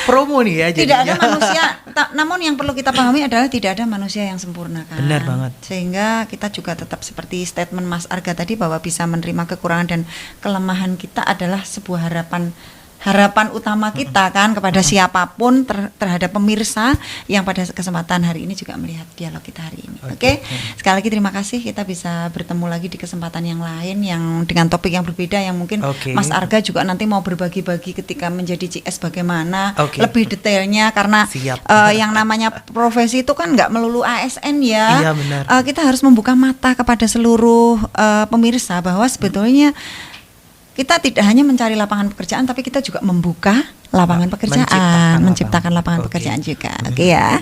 Promo nih ya jadinya. Tidak ada manusia, namun yang perlu kita pahami adalah tidak ada manusia yang sempurna kan. Benar banget. Sehingga kita juga tetap seperti statement Mas Arga tadi, bahwa bisa menerima kekurangan dan kelemahan kita adalah sebuah harapan utama kita kan kepada siapapun, terhadap pemirsa yang pada kesempatan hari ini juga melihat dialog kita hari ini. Oke. Sekali lagi terima kasih, kita bisa bertemu lagi di kesempatan yang lain yang dengan topik yang berbeda, yang mungkin Mas Arga juga nanti mau berbagi-bagi ketika menjadi CS bagaimana lebih detailnya, karena yang namanya profesi itu kan nggak melulu ASN ya. Iya, benar. Kita harus membuka mata kepada seluruh pemirsa bahwa sebetulnya kita tidak hanya mencari lapangan pekerjaan, tapi kita juga membuka lapangan pekerjaan, menciptakan lapangan pekerjaan juga. Oke ya.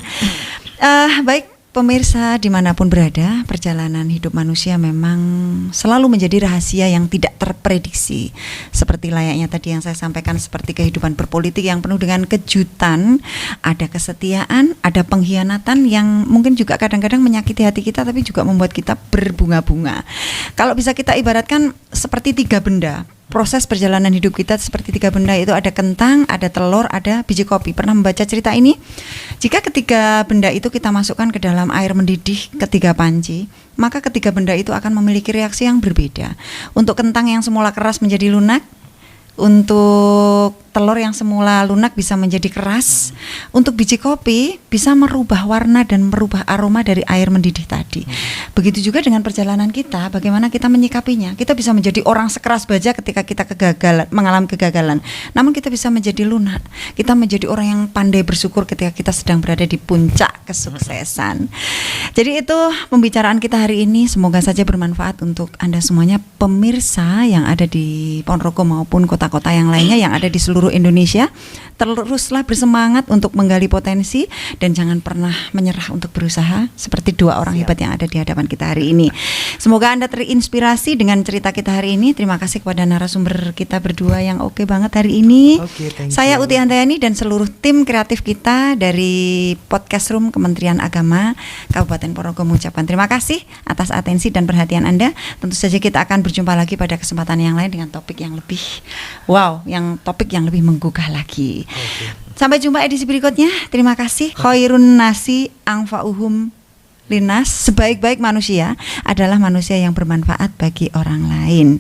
Baik, Pemirsa dimanapun berada, perjalanan hidup manusia memang selalu menjadi rahasia yang tidak terprediksi. Seperti layaknya tadi yang saya sampaikan, seperti kehidupan berpolitik yang penuh dengan kejutan, ada kesetiaan, ada pengkhianatan yang mungkin juga kadang-kadang menyakiti hati kita, tapi juga membuat kita berbunga-bunga. Kalau bisa kita ibaratkan seperti 3 benda. Proses perjalanan hidup kita seperti 3 benda, itu ada kentang, ada telur, ada biji kopi. Pernah membaca cerita ini? Jika ketiga benda itu kita masukkan ke dalam air mendidih ketiga panci, maka ketiga benda itu akan memiliki reaksi yang berbeda. Untuk kentang yang semula keras menjadi lunak, untuk telur yang semula lunak bisa menjadi keras, untuk biji kopi bisa merubah warna dan merubah aroma dari air mendidih tadi. Begitu juga dengan perjalanan kita, bagaimana kita menyikapinya. Kita bisa menjadi orang sekeras baja ketika kita mengalami kegagalan, namun kita bisa menjadi lunak. Kita menjadi orang yang pandai bersyukur ketika kita sedang berada di puncak kesuksesan. Jadi itu pembicaraan kita hari ini, semoga saja bermanfaat untuk Anda semuanya, pemirsa yang ada di Ponorogo maupun kota-kota yang lainnya yang ada di seluruh Indonesia. Teruslah bersemangat untuk menggali potensi dan jangan pernah menyerah untuk berusaha seperti 2 orang hebat yang ada di hadapan kita hari ini. Semoga Anda terinspirasi dengan cerita kita hari ini. Terima kasih kepada narasumber kita berdua yang oke banget hari ini. Saya Uti Handayani dan seluruh tim kreatif kita dari Podcast Room Kementerian Agama Kabupaten Ponorogo mengucapkan terima kasih atas atensi dan perhatian Anda. Tentu saja kita akan berjumpa lagi pada kesempatan yang lain dengan topik yang lebih topik yang lebih menggugah lagi. Sampai jumpa edisi berikutnya. Terima kasih. Khairun nasi anfa'uhum linnas. Sebaik-baik manusia adalah manusia yang bermanfaat bagi orang lain.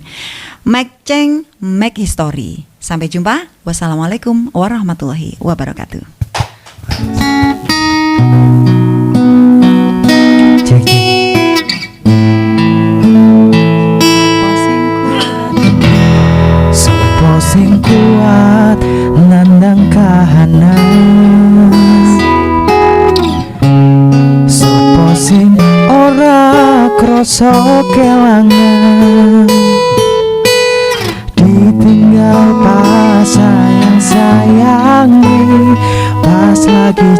Make change, make history. Sampai jumpa. Wassalamualaikum warahmatullahi wabarakatuh. Sing kuat nandang kahanan, sopo sing ora krasa kelangan, ditinggal pas sayang-sayangi, pas lagi